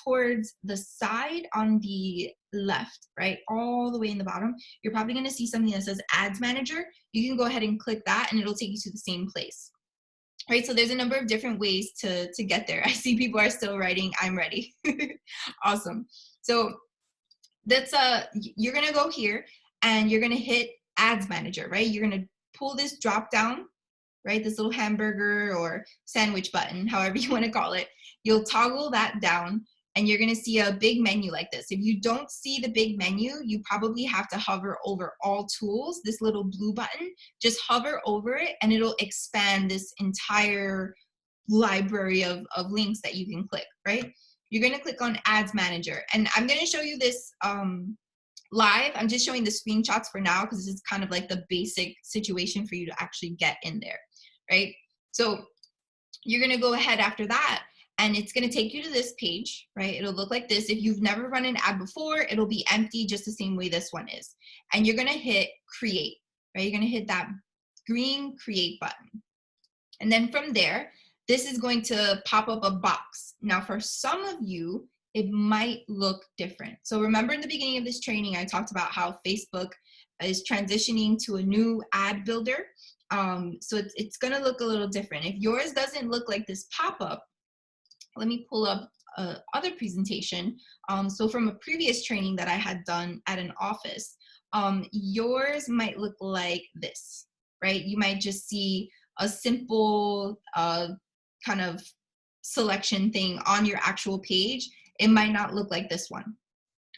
towards the side on the left, right, all the way in the bottom, you're probably gonna see something that says ads manager. You can go ahead and click that and it'll take you to the same place. Right, so there's a number of different ways to get there. I see people are still writing, I'm ready. Awesome. So that's you're gonna go here and you're gonna hit ads manager, right? You're gonna pull this drop down, right? This little hamburger or sandwich button, however you wanna call it. You'll toggle that down and you're gonna see a big menu like this. If you don't see the big menu, you probably have to hover over all tools, this little blue button. Just hover over it and it'll expand this entire library of links that you can click, right? You're gonna click on Ads Manager. And I'm gonna show you this live. I'm just showing the screenshots for now because this is kind of like the basic situation for you to actually get in there, right? So you're gonna go ahead after that and it's gonna take you to this page, right? It'll look like this. If you've never run an ad before, it'll be empty just the same way this one is. And you're gonna hit create, right? You're gonna hit that green create button. And then from there, this is going to pop up a box. Now for some of you, it might look different. So remember in the beginning of this training, I talked about how Facebook is transitioning to a new ad builder. So it's gonna look a little different. If yours doesn't look like this pop-up, let me pull up other presentation. So from a previous training that I had done at an office, yours might look like this, right? You might just see a simple kind of selection thing on your actual page. It might not look like this one.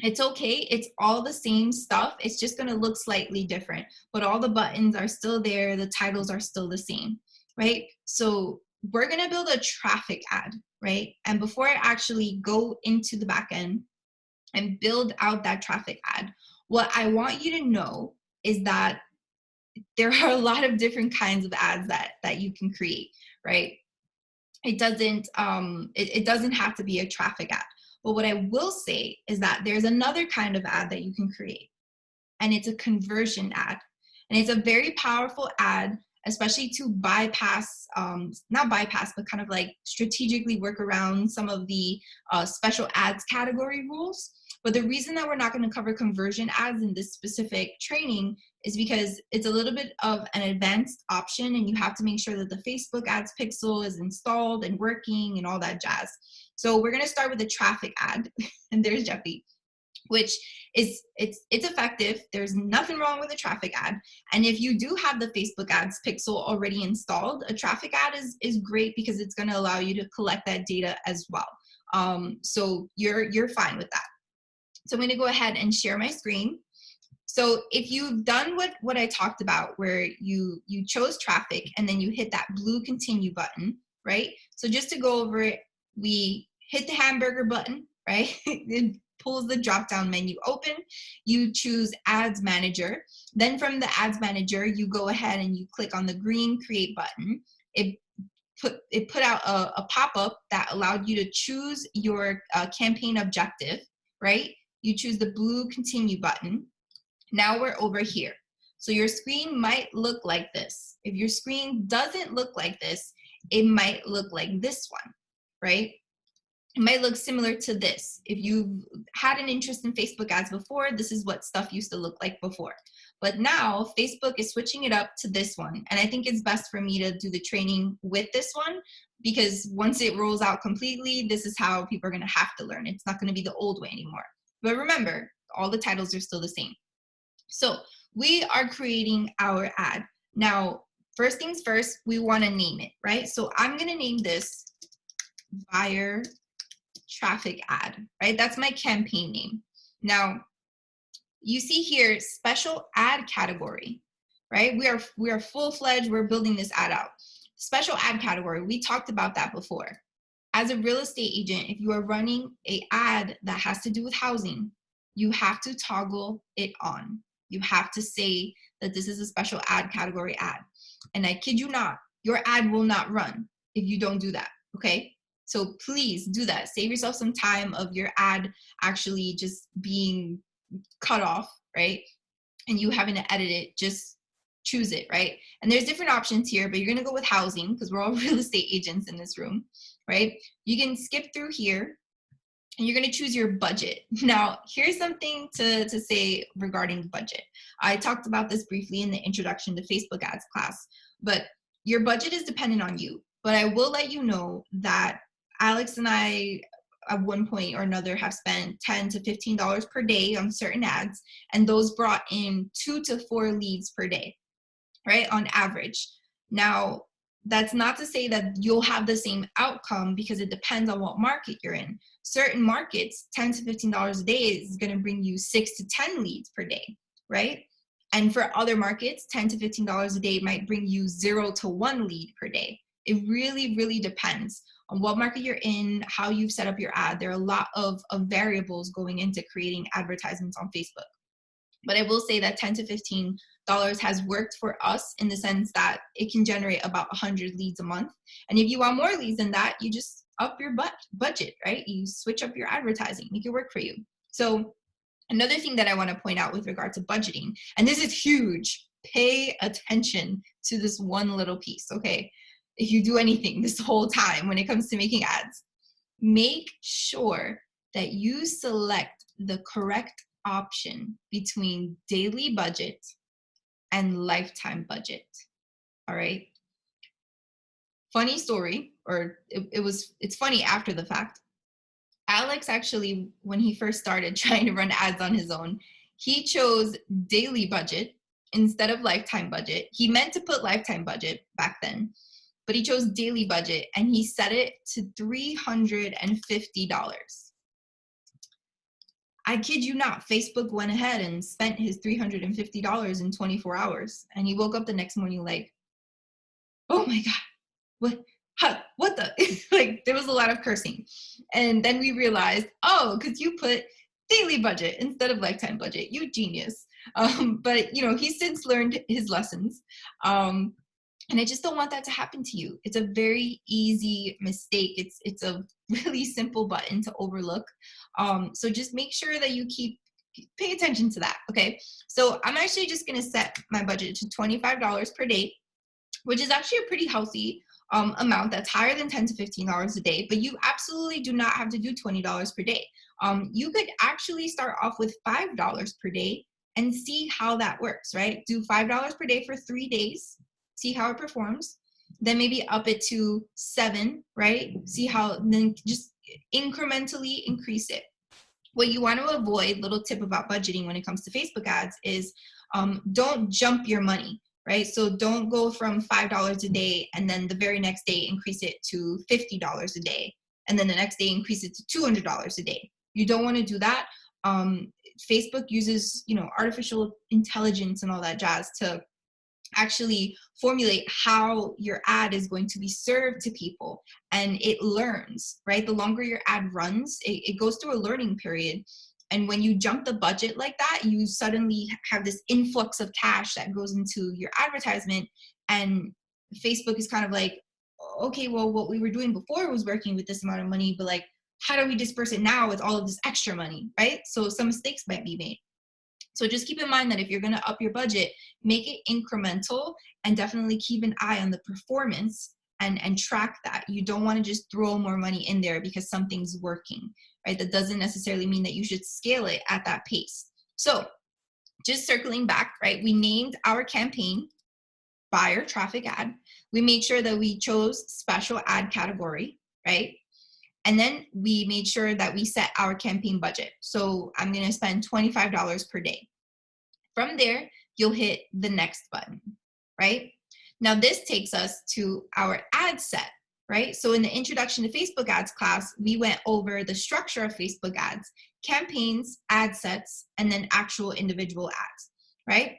It's okay, it's all the same stuff. It's just gonna look slightly different, but all the buttons are still there, the titles are still the same, right? So we're gonna build a traffic ad, right? And before I actually go into the back end and build out that traffic ad, what I want you to know is that there are a lot of different kinds of ads that you can create, right? It doesn't have to be a traffic ad. But what I will say is that there's another kind of ad that you can create, and it's a conversion ad. And it's a very powerful ad, especially to bypass, not bypass, but kind of like strategically work around some of the special ads category rules. But the reason that we're not going to cover conversion ads in this specific training is because it's a little bit of an advanced option and you have to make sure that the Facebook ads pixel is installed and working and all that jazz. So we're going to start with the traffic ad. And there's Jeffy, which is it's effective. There's nothing wrong with a traffic ad. And if you do have the Facebook ads pixel already installed, a traffic ad is great because it's going to allow you to collect that data as well. So you're fine with that. So I'm going to go ahead and share my screen. So if you've done what I talked about, where you chose traffic and then you hit that blue continue button, right? So just to go over it, we hit the hamburger button, right? It pulls the drop-down menu open. You choose Ads Manager. Then from the Ads Manager, you go ahead and you click on the green Create button. It put out a pop-up that allowed you to choose your campaign objective, right? You choose the blue Continue button. Now we're over here. So your screen might look like this. If your screen doesn't look like this, it might look like this one, right? It might look similar to this. If you've had an interest in Facebook ads before, this is what stuff used to look like before. But now Facebook is switching it up to this one. And I think it's best for me to do the training with this one because once it rolls out completely, this is how people are gonna have to learn. It's not gonna be the old way anymore. But remember, all the titles are still the same. So we are creating our ad. Now, first things first, we wanna name it, right? So I'm gonna name this buyer traffic ad, right? That's my campaign name. Now, you see here, special ad category, right? We are full-fledged, we're building this ad out. Special ad category, we talked about that before. as a real estate agent, if you are running an ad that has to do with housing, you have to toggle it on. You have to say that this is a special ad category ad. And I kid you not, your ad will not run if you don't do that, okay? So please do that. Save yourself some time of your ad actually just being cut off, right? And you having to edit it. Just choose it, right? And there's different options here, but you're gonna go with housing because we're all real estate agents in this room, right? You can skip through here and you're gonna choose your budget. Now, here's something to say regarding budget. I talked about this briefly in the introduction to Facebook ads class, but your budget is dependent on you. But I will let you know that Alex and I at one point or another have spent $10 to $15 per day on certain ads, and those brought in 2 to 4 leads per day, right, on average. Now, that's not to say that you'll have the same outcome because it depends on what market you're in. Certain markets, $10 to $15 a day is going to bring you 6 to 10 leads per day, right? And for other markets, $10 to $15 a day might bring you 0 to 1 lead per day. It really, really depends on what market you're in, how you've set up your ad. There are a lot of variables going into creating advertisements on Facebook. But I will say that $10 to $15 has worked for us in the sense that it can generate about 100 leads a month. And if you want more leads than that, you just up your budget, right? You switch up your advertising, make it work for you. So another thing that I want to point out with regard to budgeting, and this is huge, pay attention to this one little piece, okay? If you do anything this whole time when it comes to making ads, make sure that you select the correct option between daily budget and lifetime budget. All right. Funny story, or it's funny after the fact. Alex actually, when he first started trying to run ads on his own, he chose daily budget instead of lifetime budget. He meant to put lifetime budget back then, but he chose daily budget and he set it to $350. I kid you not, Facebook went ahead and spent his $350 in 24 hours. And he woke up the next morning like, oh my God, what the? Like, there was a lot of cursing. And then we realized, oh, because you put daily budget instead of lifetime budget. You genius. But, he's since learned his lessons. And I just don't want that to happen to you. It's a very easy mistake. It's a really simple button to overlook. So just make sure that you pay attention to that, okay? So I'm actually just gonna set my budget to $25 per day, which is actually a pretty healthy amount. That's higher than $10 to $15 a day, but you absolutely do not have to do $20 per day. You could actually start off with $5 per day and see how that works, right? Do $5 per day for 3 days, see how it performs, then maybe up it to 7, right? See how, then just incrementally increase it. What you want to avoid, little tip about budgeting when it comes to Facebook ads, is don't jump your money, right? So don't go from $5 a day and then the very next day increase it to $50 a day. And then the next day increase it to $200 a day. You don't want to do that. Facebook uses, artificial intelligence and all that jazz to actually formulate how your ad is going to be served to people, and it learns, right? The longer your ad runs, it goes through a learning period. And when you jump the budget like that, you suddenly have this influx of cash that goes into your advertisement, and Facebook is kind of like, okay, well, what we were doing before was working with this amount of money, but like, how do we disperse it now with all of this extra money, right? So some mistakes might be made. So just keep in mind that if you're going to up your budget, make it incremental, and definitely keep an eye on the performance and track that. You don't want to just throw more money in there because something's working, right? That doesn't necessarily mean that you should scale it at that pace. So just circling back, right? We named our campaign buyer traffic ad. We made sure that we chose special ad category, right? And then we made sure that we set our campaign budget. So I'm going to spend $25 per day. From there, you'll hit the next button, right? Now this takes us to our ad set, right? So in the introduction to Facebook ads class, we went over the structure of Facebook ads, campaigns, ad sets, and then actual individual ads, right?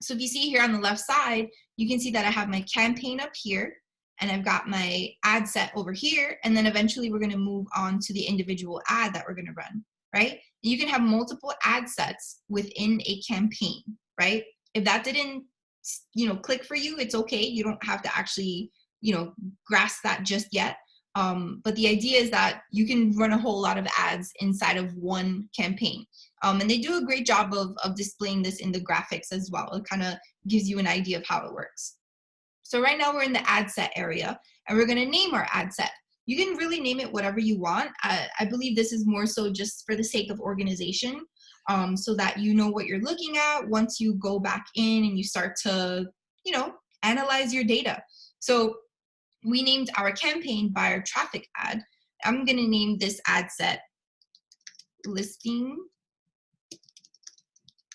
So if you see here on the left side, you can see that I have my campaign up here. and I've got my ad set over here, and then eventually we're going to move on to the individual ad that we're going to run, right? You can have multiple ad sets within a campaign, right? If that didn't, click for you, it's okay. You don't have to actually, grasp that just yet. But the idea is that you can run a whole lot of ads inside of one campaign. And they do a great job of displaying this in the graphics as well. It kind of gives you an idea of how it works. So right now we're in the ad set area, and we're going to name our ad set. You can really name it whatever you want. I believe this is more so just for the sake of organization, so that you know what you're looking at once you go back in and you start to, analyze your data. So we named our campaign buyer traffic ad. I'm going to name this ad set listing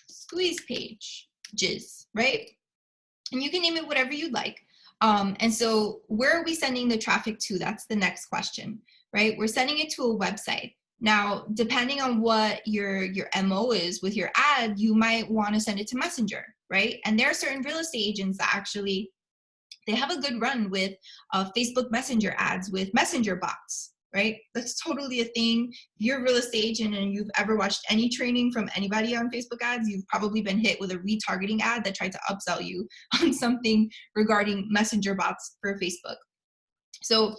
squeeze page, jizz, right? And you can name it whatever you'd like. And so where are we sending the traffic to? That's the next question, right? We're sending it to a website. Now, depending on what your MO is with your ad, you might want to send it to Messenger, right? And there are certain real estate agents that actually, they have a good run with Facebook Messenger ads with Messenger bots, right? That's totally a thing. If you're a real estate agent and you've ever watched any training from anybody on Facebook ads, you've probably been hit with a retargeting ad that tried to upsell you on something regarding Messenger bots for Facebook. So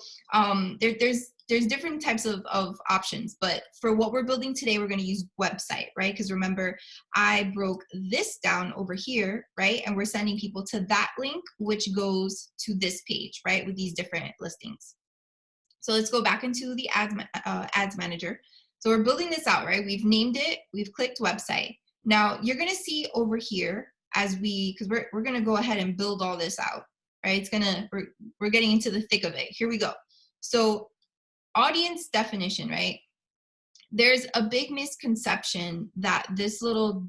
there's different types of options, but for what we're building today, we're going to use website, right? Because remember, I broke this down over here, right? And we're sending people to that link, which goes to this page, right? With these different listings. So let's go back into the ads manager. So we're building this out, right? We've named it, we've clicked website. Now you're going to see over here because we're going to go ahead and build all this out, right? We're getting into the thick of it. Here we go. So audience definition, right? There's a big misconception that this little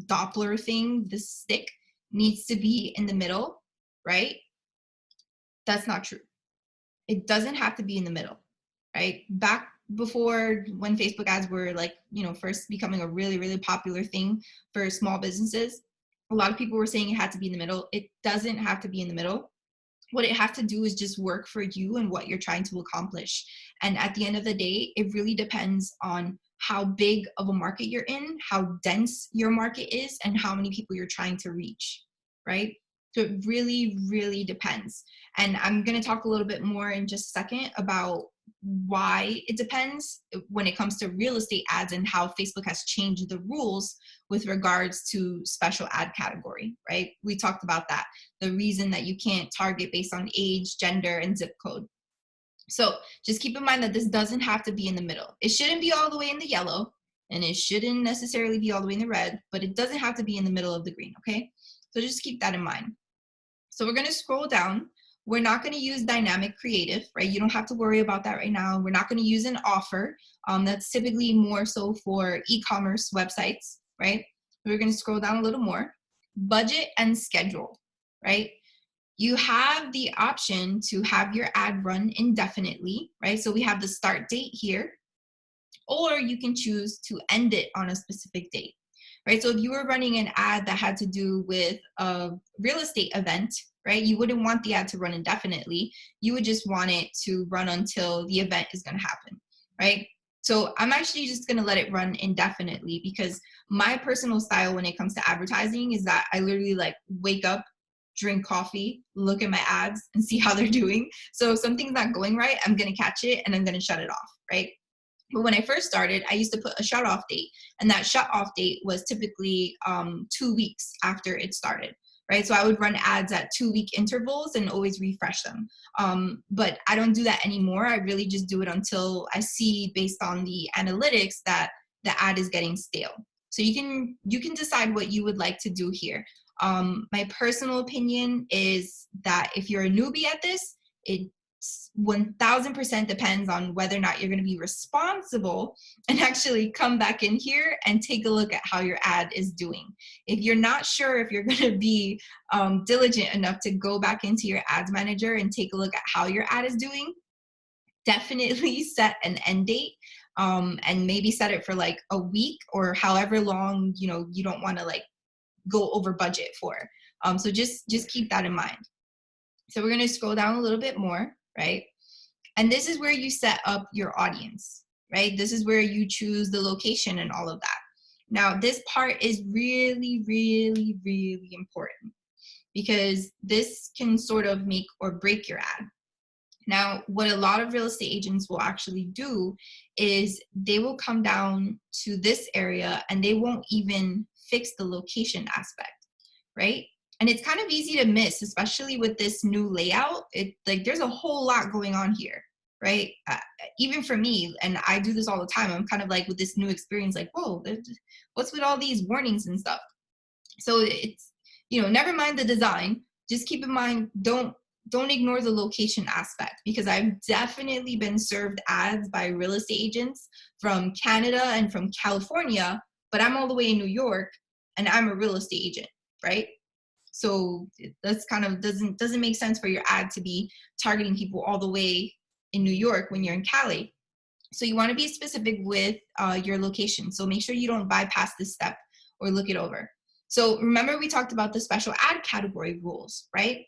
Doppler thing, this stick, needs to be in the middle, right? That's not true. It doesn't have to be in the middle, right? Back before when Facebook ads were first becoming a really, really popular thing for small businesses, a lot of people were saying it had to be in the middle. It doesn't have to be in the middle. What it has to do is just work for you and what you're trying to accomplish. And at the end of the day, it really depends on how big of a market you're in, how dense your market is, and how many people you're trying to reach, right? So it really, really depends. And I'm going to talk a little bit more in just a second about why it depends when it comes to real estate ads and how Facebook has changed the rules with regards to special ad category, right? We talked about that. The reason that you can't target based on age, gender, and zip code. So just keep in mind that this doesn't have to be in the middle. It shouldn't be all the way in the yellow, and it shouldn't necessarily be all the way in the red, but it doesn't have to be in the middle of the green, okay? So just keep that in mind. So we're going to scroll down. We're not going to use dynamic creative, right? You don't have to worry about that right now. We're not going to use an offer. That's typically more so for e-commerce websites, right? We're going to scroll down a little more. Budget and schedule, right? You have the option to have your ad run indefinitely, right? So we have the start date here, or you can choose to end it on a specific date, right? So if you were running an ad that had to do with a real estate event, right, you wouldn't want the ad to run indefinitely. You would just want it to run until the event is going to happen, right? So I'm actually just going to let it run indefinitely because my personal style when it comes to advertising is that I literally wake up, drink coffee, look at my ads and see how they're doing. So if something's not going right, I'm going to catch it and I'm going to shut it off, right? But when I first started, I used to put a shut off date, and that shut off date was typically 2 weeks after it started, right? So I would run ads at 2-week intervals and always refresh them. But I don't do that anymore. I really just do it until I see, based on the analytics, that the ad is getting stale. So you can decide what you would like to do here. My personal opinion is that if you're a newbie at this, it 1000% depends on whether or not you're going to be responsible and actually come back in here and take a look at how your ad is doing. If you're not sure if you're going to be diligent enough to go back into your ads manager and take a look at how your ad is doing, definitely set an end date, and maybe set it for a week or however long you don't want to go over budget for. So just keep that in mind. So we're going to scroll down a little bit more, right? And this is where you set up your audience, right? This is where you choose the location and all of that. Now, this part is really, really, really important because this can sort of make or break your ad. Now, what a lot of real estate agents will actually do is they will come down to this area and they won't even fix the location aspect, right? And it's kind of easy to miss, especially with this new layout. There's a whole lot going on here, right? Even for me, and I do this all the time, I'm kind of like with this new experience, like, whoa, what's with all these warnings and stuff? So it's, never mind the design. Just keep in mind, don't ignore the location aspect, because I've definitely been served ads by real estate agents from Canada and from California, but I'm all the way in New York and I'm a real estate agent, right? So that's kind of doesn't make sense for your ad to be targeting people all the way in New York when you're in Cali. So you want to be specific with your location. So make sure you don't bypass this step or look it over. So remember, we talked about the special ad category rules, right?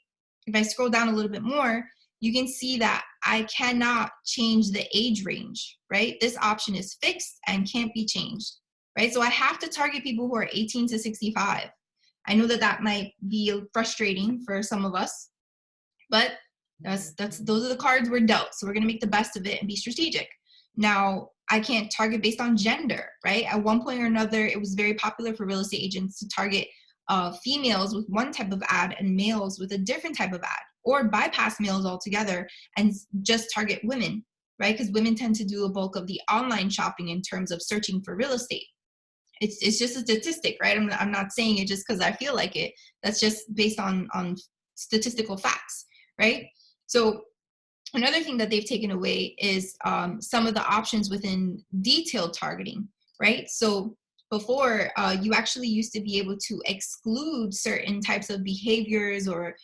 If I scroll down a little bit more, you can see that I cannot change the age range, right? This option is fixed and can't be changed, right? So I have to target people who are 18 to 65. I know that might be frustrating for some of us, but those are the cards we're dealt. So we're gonna make the best of it and be strategic. Now, I can't target based on gender, right? At one point or another, it was very popular for real estate agents to target females with one type of ad and males with a different type of ad, or bypass males altogether and just target women, right? Because women tend to do a bulk of the online shopping in terms of searching for real estate. It's just a statistic, right? I'm not saying it just because I feel like it. That's just based on statistical facts, right? So another thing that they've taken away is some of the options within detailed targeting, right? So before, you actually used to be able to exclude certain types of behaviors or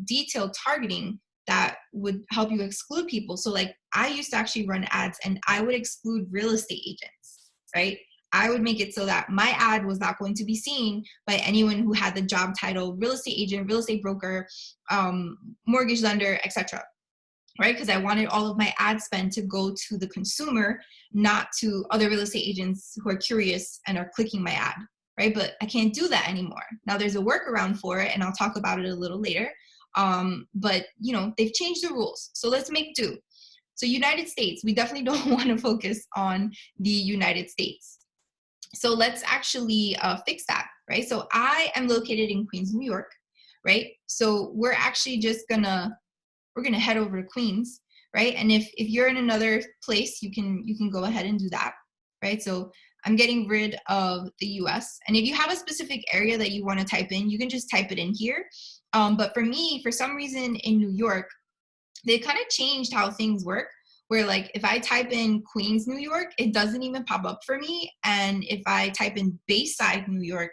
detailed targeting that would help you exclude people. So like I used to actually run ads and I would exclude real estate agents, right? I would make it so that my ad was not going to be seen by anyone who had the job title real estate agent, real estate broker, mortgage lender, etc. Right? Because I wanted all of my ad spend to go to the consumer, not to other real estate agents who are curious and are clicking my ad, right? But I can't do that anymore. Now there's a workaround for it, and I'll talk about it a little later. But they've changed the rules, so let's make do. So United States, we definitely don't want to focus on the United States. So let's actually fix that, right? So I am located in Queens, New York, right? So we're actually just we're gonna head over to Queens, right? And if you're in another place, you can go ahead and do that, right? So I'm getting rid of the US. And if you have a specific area that you want to type in, you can just type it in here. But for me, for some reason in New York, they kind of changed how things work, where like if I type in Queens, New York, it doesn't even pop up for me. And if I type in Bayside, New York,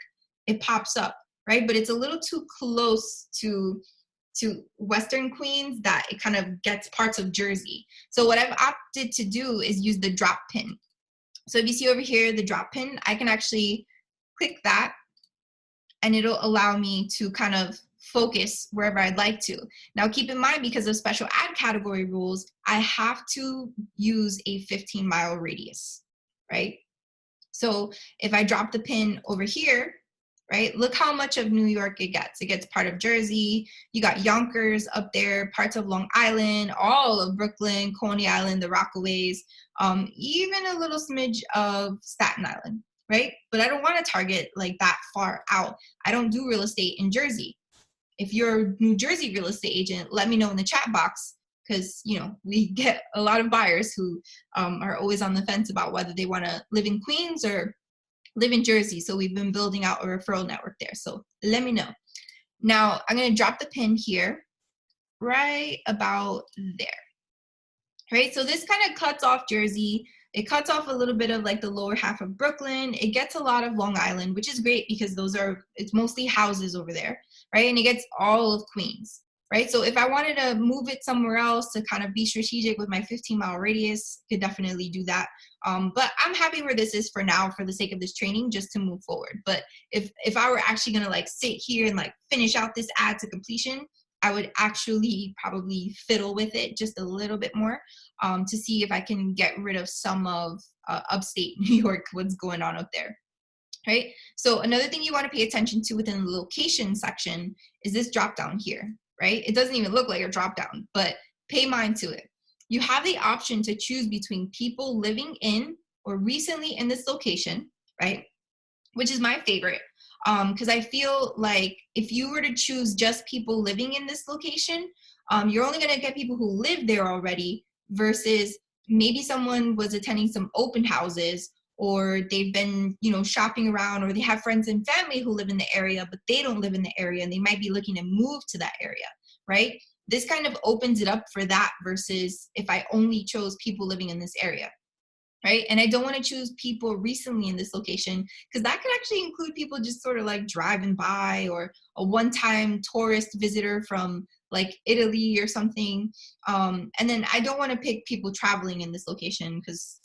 it pops up, right? But it's a little too close to Western Queens that it kind of gets parts of Jersey. So what I've opted to do is use the drop pin. So if you see over here, the drop pin, I can actually click that and it'll allow me to kind of focus wherever I'd like to. Now keep in mind, because of special ad category rules, I have to use a 15-mile radius, right? So if I drop the pin over here, right, look how much of New York it gets. It gets part of Jersey. You got Yonkers up there, parts of Long Island, all of Brooklyn, Coney Island, the Rockaways, even a little smidge of Staten Island, right? But I don't want to target like that far out. I don't do real estate in Jersey. If you're a New Jersey real estate agent, let me know in the chat box, because we get a lot of buyers who are always on the fence about whether they want to live in Queens or live in Jersey. So we've been building out a referral network there. So let me know. Now I'm going to drop the pin here, right about there. Right, so this kind of cuts off Jersey. It cuts off a little bit of like the lower half of Brooklyn. It gets a lot of Long Island, which is great because it's mostly houses over there, right? And it gets all of Queens, right? So if I wanted to move it somewhere else to kind of be strategic with my 15-mile radius, could definitely do that. But I'm happy where this is for now, for the sake of this training, just to move forward. But if I were actually gonna like sit here and like finish out this ad to completion, I would actually probably fiddle with it just a little bit more to see if I can get rid of some of upstate New York, what's going on up there. Right? So another thing you want to pay attention to within the location section is this drop down here, right? It doesn't even look like a drop down, but pay mind to it. You have the option to choose between people living in or recently in this location, right? Which is my favorite. Because I feel like if you were to choose just people living in this location, you're only going to get people who live there already versus maybe someone was attending some open houses, or they've been, shopping around, or they have friends and family who live in the area, but they don't live in the area and they might be looking to move to that area, right? This kind of opens it up for that versus if I only chose people living in this area. Right. And I don't want to choose people recently in this location because that could actually include people just sort of like driving by, or a one-time tourist visitor from like Italy or something. And then I don't want to pick people traveling in this location because,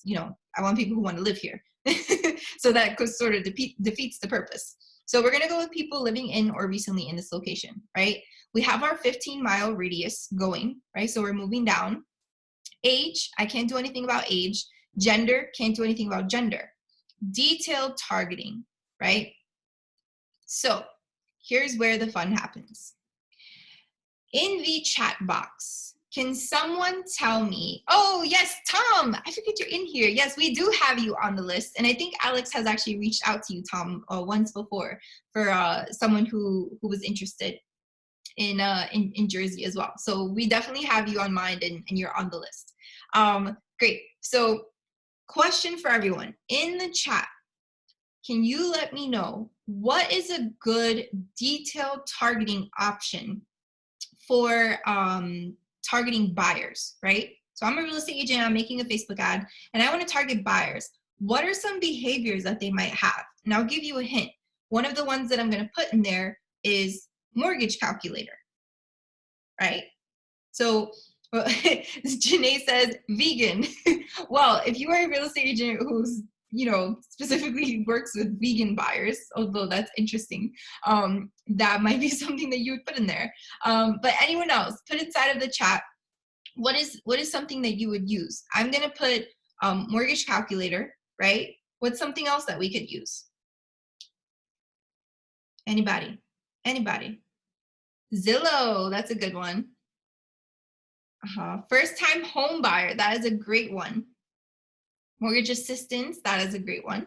I want people who want to live here. So that could sort of defeats the purpose. So we're going to go with people living in or recently in this location, right? We have our 15-mile radius going, right? So we're moving down. Age, I can't do anything about age. Gender, can't do anything about gender. Detailed targeting, right? So here's where the fun happens. In the chat box, can someone tell me, oh yes, Tom, I forget you're in here. Yes, we do have you on the list. And I think Alex has actually reached out to you, Tom, once before for someone who was interested in Jersey as well. So we definitely have you on mind and you're on the list. Great. So question for everyone in the chat. Can you let me know what is a good detailed targeting option for targeting buyers, right? So I'm a real estate agent, I'm making a Facebook ad, and I want to target buyers. What are some behaviors that they might have? And I'll give you a hint. One of the ones that I'm going to put in there is mortgage calculator, right? So Janae says vegan. Well, if you are a real estate agent who's specifically works with vegan buyers, although that's interesting, that might be something that you would put in there. But anyone else, put inside of the chat, what is something that you would use? I'm gonna put mortgage calculator, right? What's something else that we could use? Anybody? Zillow, that's a good one. First time home buyer, that is a great one. Mortgage assistance, that is a great one.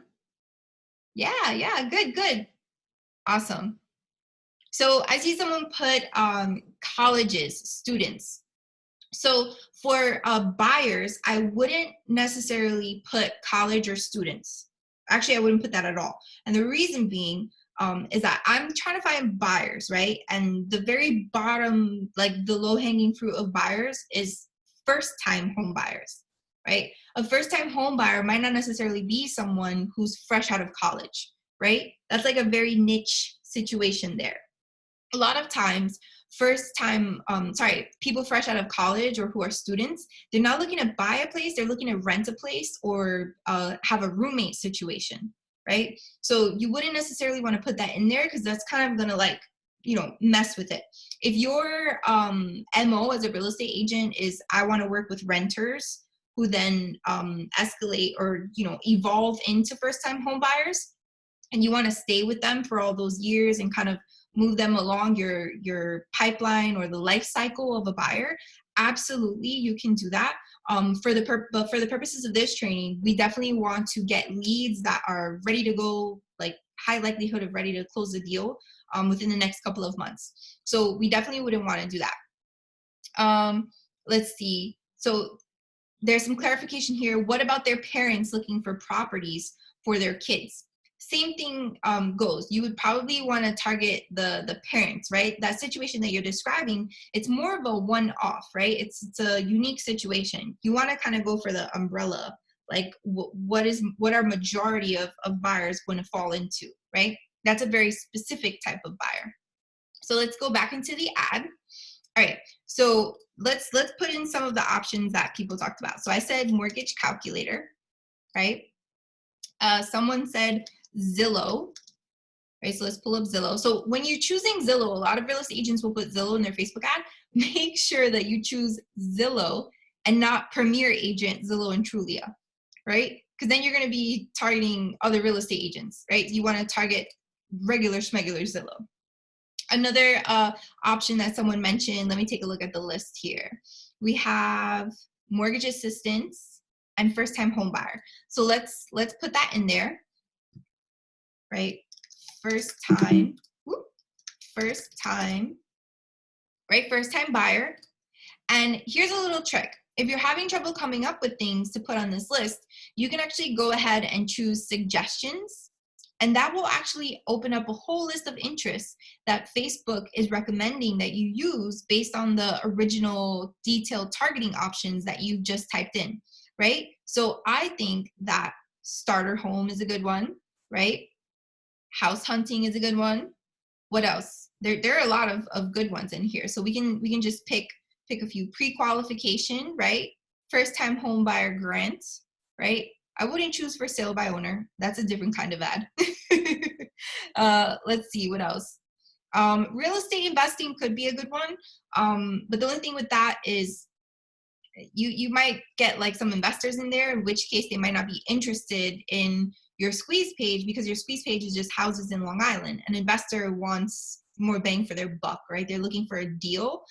Yeah, good. Awesome. So I see someone put colleges, students. So for buyers, I wouldn't necessarily put college or students. Actually, I wouldn't put that at all. And the reason being is that I'm trying to find buyers, right? And the very bottom, like the low-hanging fruit of buyers is first-time home buyers, right? A first-time home buyer might not necessarily be someone who's fresh out of college, right? That's like a very niche situation there. A lot of times, people fresh out of college or who are students, they're not looking to buy a place, they're looking to rent a place or have a roommate situation, right? So you wouldn't necessarily want to put that in there because that's kind of gonna mess with it. If your MO as a real estate agent is I want to work with renters who then escalate or evolve into first-time home buyers, and you want to stay with them for all those years and kind of move them along your pipeline or the life cycle of a buyer, absolutely you can do that. But for the purposes of this training, we definitely want to get leads that are ready to go, like high likelihood of ready to close the deal within the next couple of months. So we definitely wouldn't want to do that. Let's see. So there's some clarification here. What about their parents looking for properties for their kids? Same thing goes. You would probably want to target the parents, right? That situation that you're describing, it's more of a one-off, right? It's a unique situation. You want to kind of go for the umbrella, like what are majority of buyers going to fall into, right? That's a very specific type of buyer. So let's go back into the ad. All right, so let's put in some of the options that people talked about. So I said mortgage calculator, right? Someone said Zillow. right? So let's pull up Zillow. So when you're choosing Zillow, a lot of real estate agents will put Zillow in their Facebook ad. Make sure that you choose Zillow and not Premier Agent, Zillow, and Trulia, right? Because then you're going to be targeting other real estate agents, right? You want to target regular schmegular Zillow. Another option that someone mentioned, let me take a look at the list here. We have mortgage assistance and first-time home buyer. So let's put that in there, right? First time buyer. And here's a little trick. If you're having trouble coming up with things to put on this list, you can actually go ahead and choose suggestions. And that will actually open up a whole list of interests that Facebook is recommending that you use based on the original detailed targeting options that you just typed in, right? So I think that starter home is a good one, right? House hunting is a good one. What else? There are a lot of good ones in here. So we can just pick a few. Pre-qualification, right? First-time home buyer grant, right? I wouldn't choose for sale by owner. That's a different kind of ad. Let's see, what else? Real estate investing could be a good one. But the only thing with that is you might get like some investors in there, in which case they might not be interested in your squeeze page, because your squeeze page is just houses in Long Island. An investor wants more bang for their buck, right? They're looking for a deal.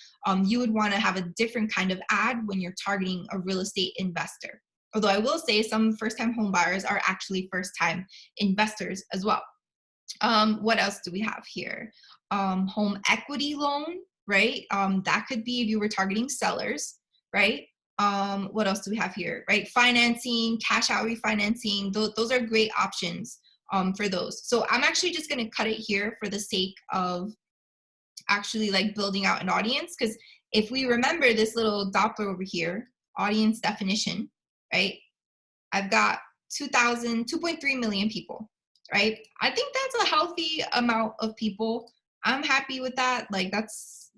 You would want to have a different kind of ad when you're targeting a real estate investor. Although I will say some first-time home buyers are actually first-time investors as well. What else do we have here? Home equity loan, right? That could be if you were targeting sellers, right? What else do we have here, right? Financing, cash out refinancing, those are great options for those. So I'm actually just going to cut it here for the sake of actually like building out an audience, because if we remember this little Doppler over here, audience definition, right? I've got 2.3 million people, right? I think that's a healthy amount of people. I'm happy with that. Like that's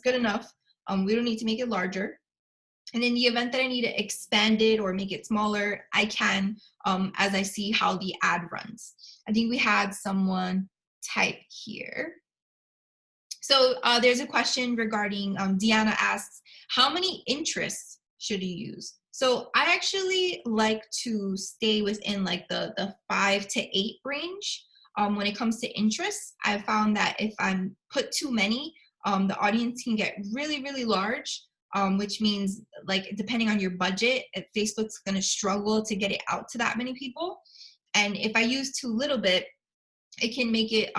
good enough. We don't need to make it larger. And in the event that I need to expand it or make it smaller, I can, as I see how the ad runs. I think we had someone type here. So there's a question regarding, Deanna asks, how many interests should you use? So I actually like to stay within like the 5 to 8 range. When it comes to interests, I found that if I'm put too many, the audience can get really, really large. Which means like depending on your budget, Facebook's going to struggle to get it out to that many people. And if I use too little bit, it can make it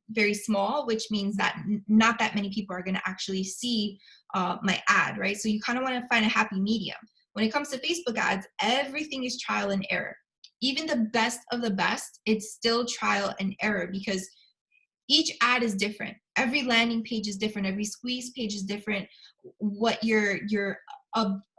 very small, which means that not that many people are going to actually see my ad, right? So you kind of want to find a happy medium. When it comes to Facebook ads, everything is trial and error. Even the best of the best, it's still trial and error, because each ad is different. Every landing page is different. Every squeeze page is different. What your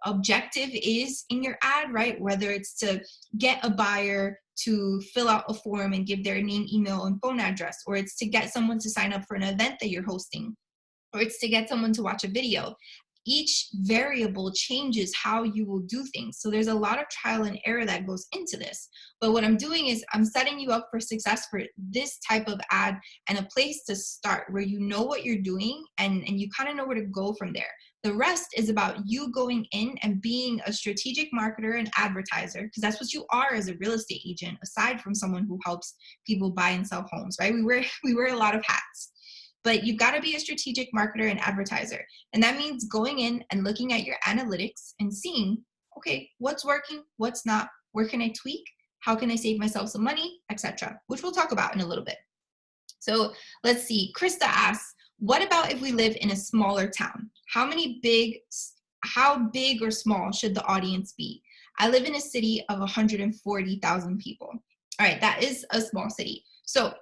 objective is in your ad, right? Whether it's to get a buyer to fill out a form and give their name, email, and phone address, or it's to get someone to sign up for an event that you're hosting, or it's to get someone to watch a video. Each variable changes how you will do things. So there's a lot of trial and error that goes into this. But what I'm doing is I'm setting you up for success for this type of ad, and a place to start where you know what you're doing and you kind of know where to go from there. The rest is about you going in and being a strategic marketer and advertiser, because that's what you are as a real estate agent, aside from someone who helps people buy and sell homes, right? We wear a lot of hats. But you've got to be a strategic marketer and advertiser. And that means going in and looking at your analytics and seeing, okay, what's working, what's not, where can I tweak, how can I save myself some money, etc., which we'll talk about in a little bit. So let's see. Krista asks, what about if we live in a smaller town? How big or small should the audience be? I live in a city of 140,000 people. All right, that is a small city. So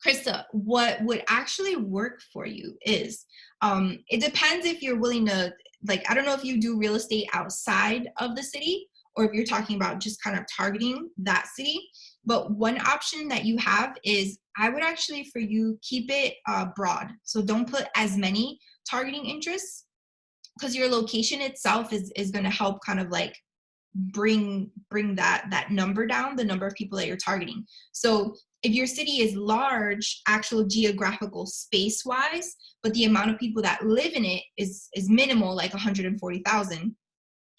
Krista, what would actually work for you is, it depends if you're willing to, like, I don't know if you do real estate outside of the city or if you're talking about just kind of targeting that city. But one option that you have is, I would actually, for you, keep it broad. So don't put as many targeting interests, because your location itself is going to help kind of like bring that number down, the number of people that you're targeting. So If your city is large, actual geographical space-wise, but the amount of people that live in it is minimal, like 140,000,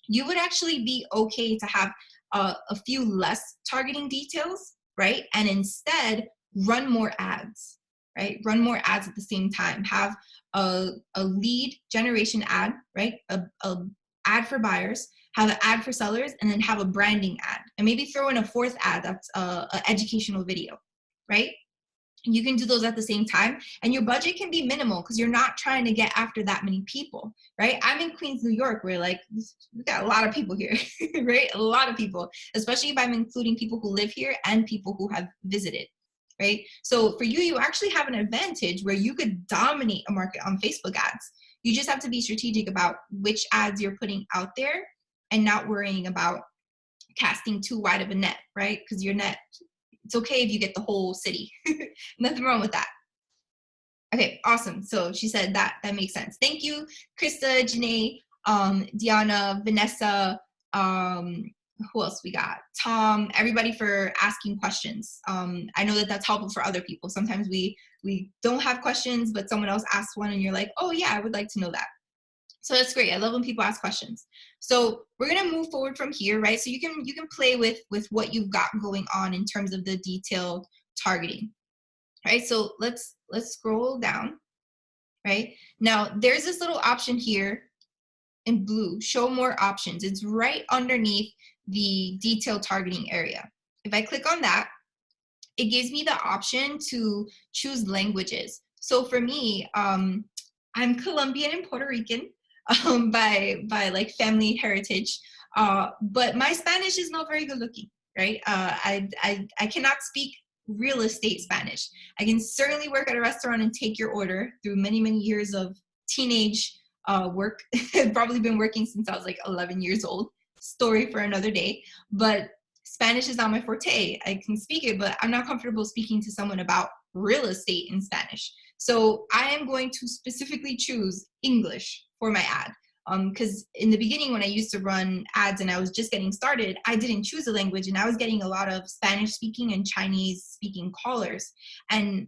you would actually be okay to have a few less targeting details, right? And instead run more ads, right? Run more ads at the same time. Have a lead generation ad, right? A ad for buyers, have an ad for sellers, and then have a branding ad. And maybe throw in a fourth ad that's an educational video, right? You can do those at the same time, and your budget can be minimal because you're not trying to get after that many people, right? I'm in Queens, New York, where like we got a lot of people here, right? A lot of people, especially if I'm including people who live here and people who have visited, right? So for you, you actually have an advantage where you could dominate a market on Facebook ads. You just have to be strategic about which ads you're putting out there and not worrying about casting too wide of a net, right? Because your net, it's okay if you get the whole city. Nothing wrong with that. Okay, awesome. So she said that makes sense. Thank you, Krista, Janae, Diana, Vanessa, who else we got? Tom, everybody for asking questions. I know that that's helpful for other people. Sometimes we don't have questions, but someone else asks one and you're like, oh yeah, I would like to know that. So that's great. I love when people ask questions. So we're gonna move forward from here, right? So you can play with what you've got going on in terms of the detailed targeting, right? So let's scroll down, right? Now there's this little option here in blue, show more options. It's right underneath the detailed targeting area. If I click on that, it gives me the option to choose languages. So for me, I'm Colombian and Puerto Rican. By like family heritage, but my Spanish is not very good looking, right? I cannot speak real estate Spanish. I can certainly work at a restaurant and take your order through many years of teenage work. I've probably been working since I was like 11 years old. Story for another day. But Spanish is not my forte. I can speak it, but I'm not comfortable speaking to someone about real estate in Spanish. So I am going to specifically choose English for my ad. Because in the beginning, when I used to run ads and I was just getting started, I didn't choose a language and I was getting a lot of Spanish speaking and Chinese speaking callers. And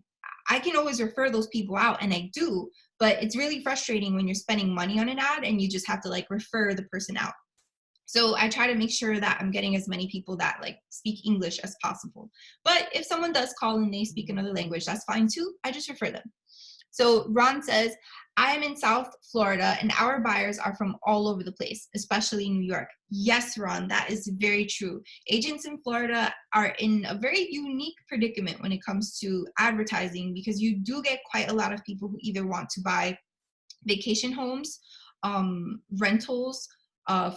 I can always refer those people out, and I do, but it's really frustrating when you're spending money on an ad and you just have to like refer the person out. So I try to make sure that I'm getting as many people that like speak English as possible. But if someone does call and they speak another language, that's fine too. I just refer them. So Ron says, I am in South Florida and our buyers are from all over the place, especially New York. Yes, Ron, that is very true. Agents in Florida are in a very unique predicament when it comes to advertising, because you do get quite a lot of people who either want to buy vacation homes, rentals,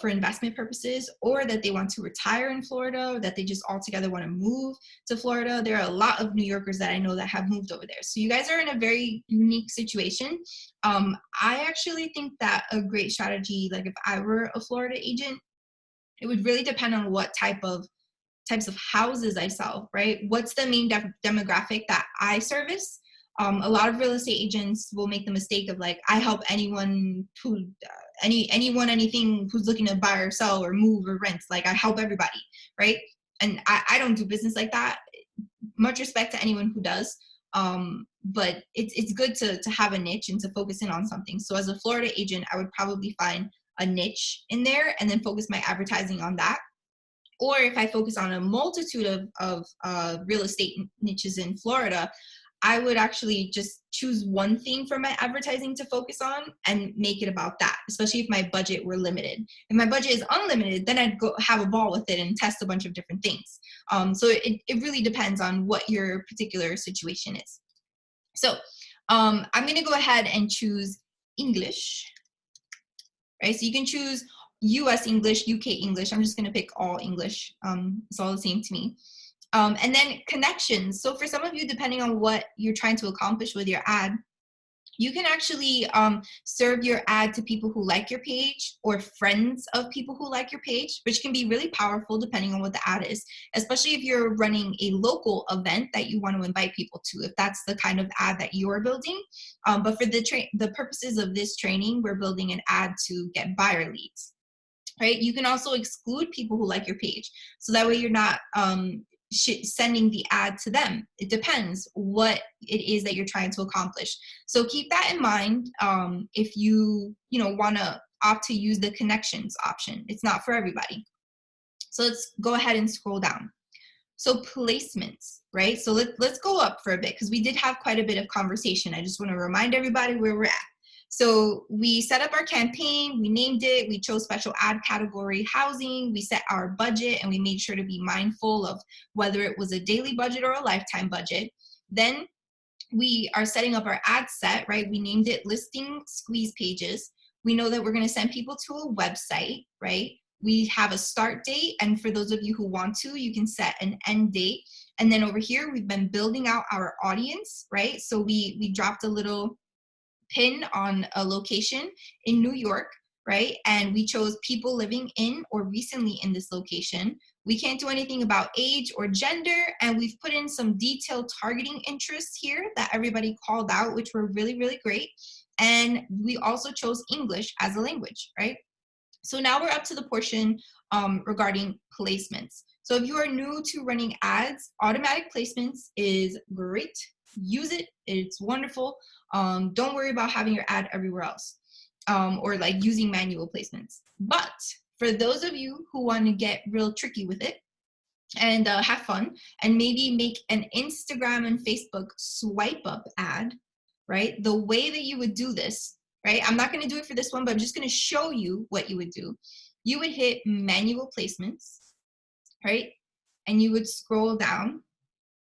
for investment purposes, or that they want to retire in Florida, or that they just altogether want to move to Florida. There are a lot of New Yorkers that I know that have moved over there. So you guys are in a very unique situation. I actually think that a great strategy, like if I were a Florida agent, it would really depend on what types of houses I sell, right? What's the main demographic that I service? A lot of real estate agents will make the mistake of like, I help anyone who, anything who's looking to buy or sell or move or rent. Like I help everybody, right? And I don't do business like that. Much respect to anyone who does. But it's good to have a niche and to focus in on something. So as a Florida agent, I would probably find a niche in there and then focus my advertising on that. Or if I focus on a multitude of real estate niches in Florida, I would actually just choose one thing for my advertising to focus on and make it about that, especially if my budget were limited. If my budget is unlimited, then I'd go have a ball with it and test a bunch of different things. So it really depends on what your particular situation is. So I'm going to go ahead and choose English, right? So you can choose US English, UK English. I'm just going to pick all English. It's all the same to me. And then connections. So for some of you, depending on what you're trying to accomplish with your ad, you can actually serve your ad to people who like your page or friends of people who like your page, which can be really powerful depending on what the ad is, especially if you're running a local event that you want to invite people to, if that's the kind of ad that you're building. But for the purposes of this training, we're building an ad to get buyer leads, right? You can also exclude people who like your page. So that way you're not sending the ad to them. It depends what it is that you're trying to accomplish. So keep that in mind if you want to opt to use the connections option. It's not for everybody. So let's go ahead and scroll down. So placements, right? So let's go up for a bit because we did have quite a bit of conversation. I just want to remind everybody where we're at. So we set up our campaign, we named it, we chose special ad category housing, we set our budget, and we made sure to be mindful of whether it was a daily budget or a lifetime budget. Then we are setting up our ad set, right? We named it listing squeeze pages. We know that we're going to send people to a website, right? We have a start date, and for those of you who want to, you can set an end date. And then over here, we've been building out our audience, right? So we dropped a little pin on a location in New York, right? And we chose people living in or recently in this location. We can't do anything about age or gender, and we've put in some detailed targeting interests here that everybody called out, which were really, really great. And we also chose English as a language, right? So now we're up to the portion regarding placements. So if you are new to running ads, automatic placements is great. Use it, it's wonderful. Don't worry about having your ad everywhere else or like using manual placements. But for those of you who want to get real tricky with it and have fun and maybe make an Instagram and Facebook swipe up ad, right? The way that you would do this, right? I'm not going to do it for this one, but I'm just going to show you what you would do. You would hit manual placements, right? And you would scroll down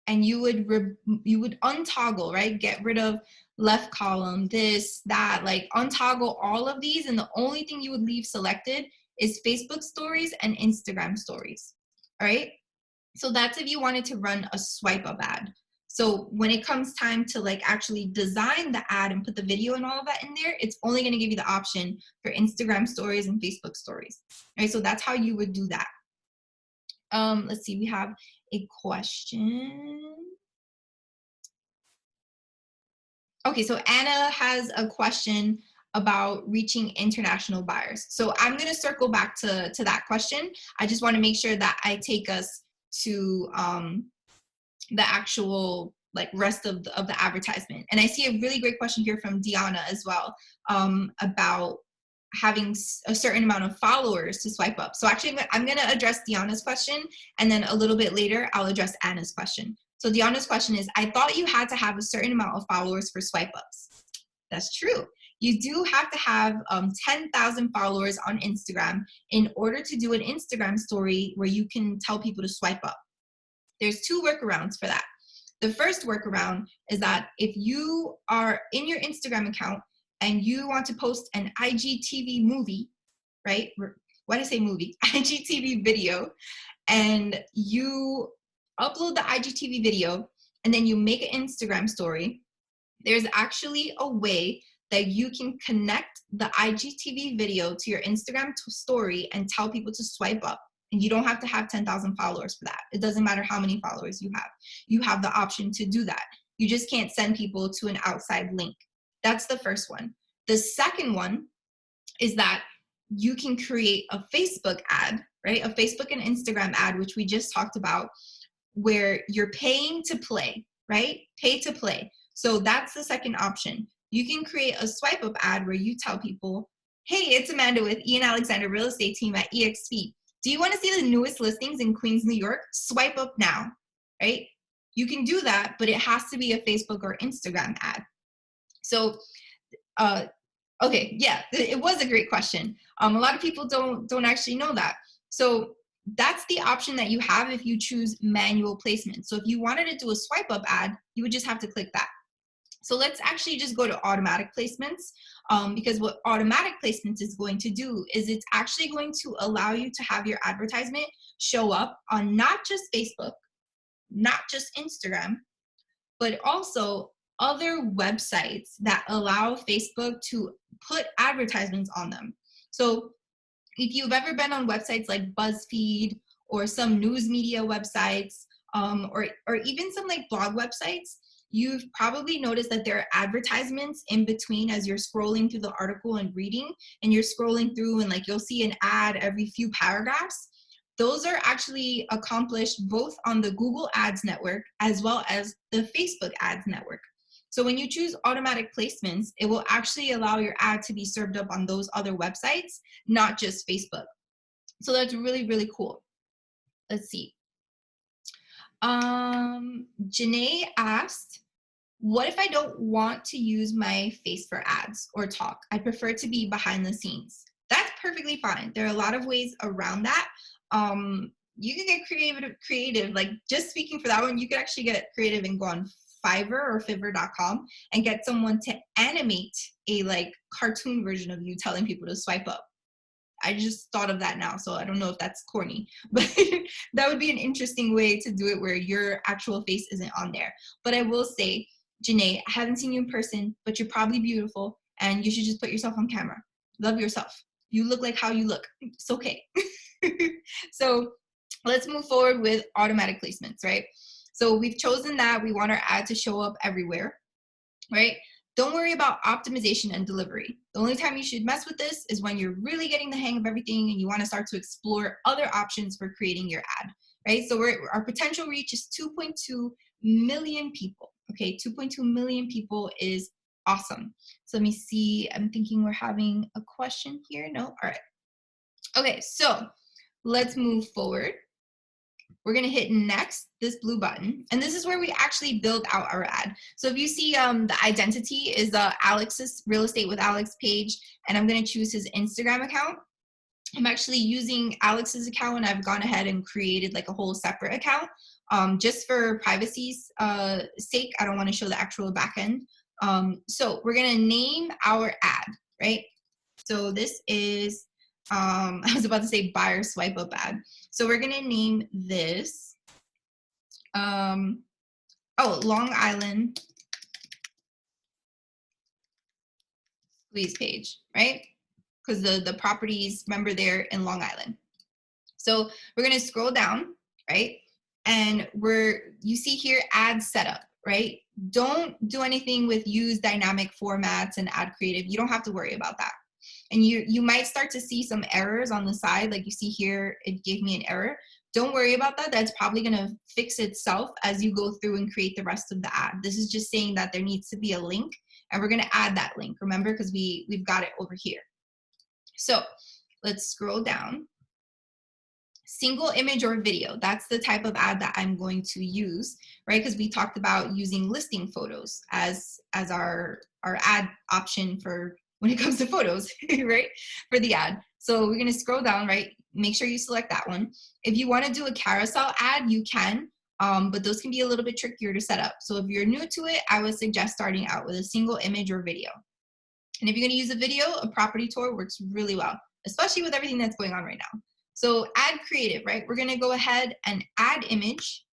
and you would untoggle, right? Get rid of left column, this, that, like untoggle all of these. And the only thing you would leave selected is Facebook stories and Instagram stories, all right? So that's if you wanted to run a swipe up ad. So when it comes time to like actually design the ad and put the video and all of that in there, it's only going to give you the option for Instagram stories and Facebook stories. All right, so that's how you would do that. Let's see, we have a question. Okay, so Anna has a question about reaching international buyers. So I'm going to circle back to that question. I just want to make sure that I take us to the actual like rest of the advertisement. And I see a really great question here from Diana as well about having a certain amount of followers to swipe up. So actually I'm going to address Diana's question, and then a little bit later I'll address Anna's question. So Diana's question is, I thought you had to have a certain amount of followers for swipe ups. That's true. You do have to have 10,000 followers on Instagram in order to do an Instagram story where you can tell people to swipe up. There's two workarounds for that. The first workaround is that if you are in your Instagram account and you want to post an IGTV movie, right? Why did I say movie? IGTV video, and you upload the IGTV video and then you make an Instagram story, there's actually a way that you can connect the IGTV video to your Instagram story and tell people to swipe up. And you don't have to have 10,000 followers for that. It doesn't matter how many followers you have. You have the option to do that. You just can't send people to an outside link. That's the first one. The second one is that you can create a Facebook ad, right? A Facebook and Instagram ad, which we just talked about, where you're paying to play, right? Pay to play. So that's the second option. You can create a swipe up ad where you tell people, hey, it's Amanda with Ian Alexander Real Estate Team at eXp. Do you want to see the newest listings in Queens, New York? Swipe up now, right? You can do that, but it has to be a Facebook or Instagram ad. So, okay, yeah, it was a great question. A lot of people don't actually know that. So that's the option that you have if you choose manual placement. So if you wanted to do a swipe up ad, you would just have to click that. So let's actually just go to automatic placements because what automatic placements is going to do is it's actually going to allow you to have your advertisement show up on not just Facebook, not just Instagram, but also other websites that allow Facebook to put advertisements on them. So if you've ever been on websites like BuzzFeed or some news media websites or even some like blog websites, you've probably noticed that there are advertisements in between as you're scrolling through the article and reading, and you're scrolling through and like you'll see an ad every few paragraphs. those are actually accomplished both on the Google Ads network as well as the Facebook Ads network. So when you choose automatic placements, it will actually allow your ad to be served up on those other websites, not just Facebook. So that's really, really cool. Let's see. Janae asked, what if I don't want to use my face for ads or talk? I prefer to be behind the scenes. That's perfectly fine. There are a lot of ways around that. You can get creative. Like just speaking for that one, you could actually get creative and go on Fiverr or Fiverr.com and get someone to animate a like cartoon version of you telling people to swipe up. I just thought of that now, so I don't know if that's corny, but that would be an interesting way to do it where your actual face isn't on there. But I will say, Janae, I haven't seen you in person, but you're probably beautiful, and you should just put yourself on camera. Love yourself. You look like how you look. It's okay. So let's move forward with automatic placements, right? So we've chosen that we want our ad to show up everywhere, right? Don't worry about optimization and delivery. The only time you should mess with this is when you're really getting the hang of everything and you want to start to explore other options for creating your ad, right? So our potential reach is 2.2 million people, okay? 2.2 million people is awesome. So let me see, I'm thinking we're having a question here. No, all right. Okay, so let's move forward. We're gonna hit next, this blue button, and this is where we actually build out our ad. So if you see the identity is Alex's Real Estate with Alex page, and I'm gonna choose his Instagram account. I'm actually using Alex's account, and I've gone ahead and created like a whole separate account. Just for privacy's sake, I don't wanna show the actual backend. So we're gonna name our ad, right? So this is, I was about to say buyer swipe up ad. So we're gonna name this, Long Island squeeze page, right? Because the properties, remember, they're in Long Island. So we're gonna scroll down, right? And you see here ad setup, right? Don't do anything with use dynamic formats and ad creative. You don't have to worry about that. And you might start to see some errors on the side, like you see here, it gave me an error. Don't worry about that. That's probably gonna fix itself as you go through and create the rest of the ad. This is just saying that there needs to be a link, and we're gonna add that link, remember, because we've got it over here. So let's scroll down. Single image or video, that's the type of ad that I'm going to use, right? Because we talked about using listing photos as our ad option for when it comes to photos, right? For the ad. So we're gonna scroll down, right? Make sure you select that one. If you wanna do a carousel ad, you can, but those can be a little bit trickier to set up. So if you're new to it, I would suggest starting out with a single image or video. And if you're gonna use a video, a property tour works really well, especially with everything that's going on right now. So add creative, right? We're gonna go ahead and add image,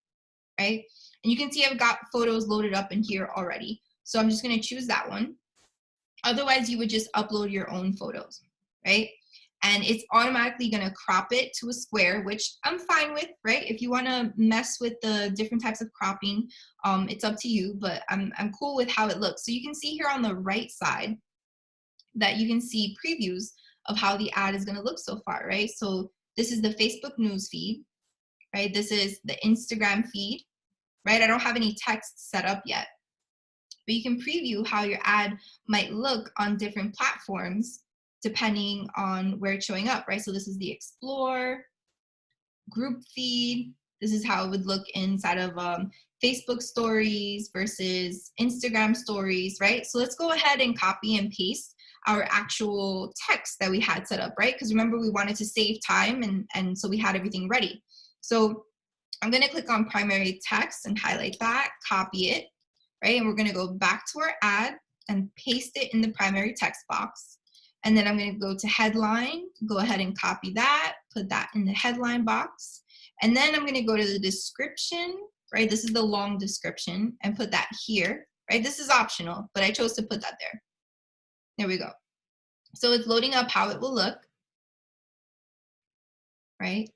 right? And you can see I've got photos loaded up in here already. So I'm just gonna choose that one. Otherwise, you would just upload your own photos, right? And it's automatically gonna crop it to a square, which I'm fine with, right? If you wanna mess with the different types of cropping, it's up to you, but I'm cool with how it looks. So you can see here on the right side that you can see previews of how the ad is gonna look so far, right? So this is the Facebook news feed, right? This is the Instagram feed, right? I don't have any text set up yet, but you can preview how your ad might look on different platforms depending on where it's showing up, right? So this is the Explore, group feed. This is how it would look inside of Facebook stories versus Instagram stories, right? So let's go ahead and copy and paste our actual text that we had set up, right? Because remember, we wanted to save time, and so we had everything ready. So I'm gonna click on primary text and highlight that, copy it, right? And we're gonna go back to our ad and paste it in the primary text box. And then I'm gonna go to headline, go ahead and copy that, put that in the headline box. And then I'm gonna go to the description, right? This is the long description, and put that here, right? This is optional, but I chose to put that there. There we go. So it's loading up how it will look, right?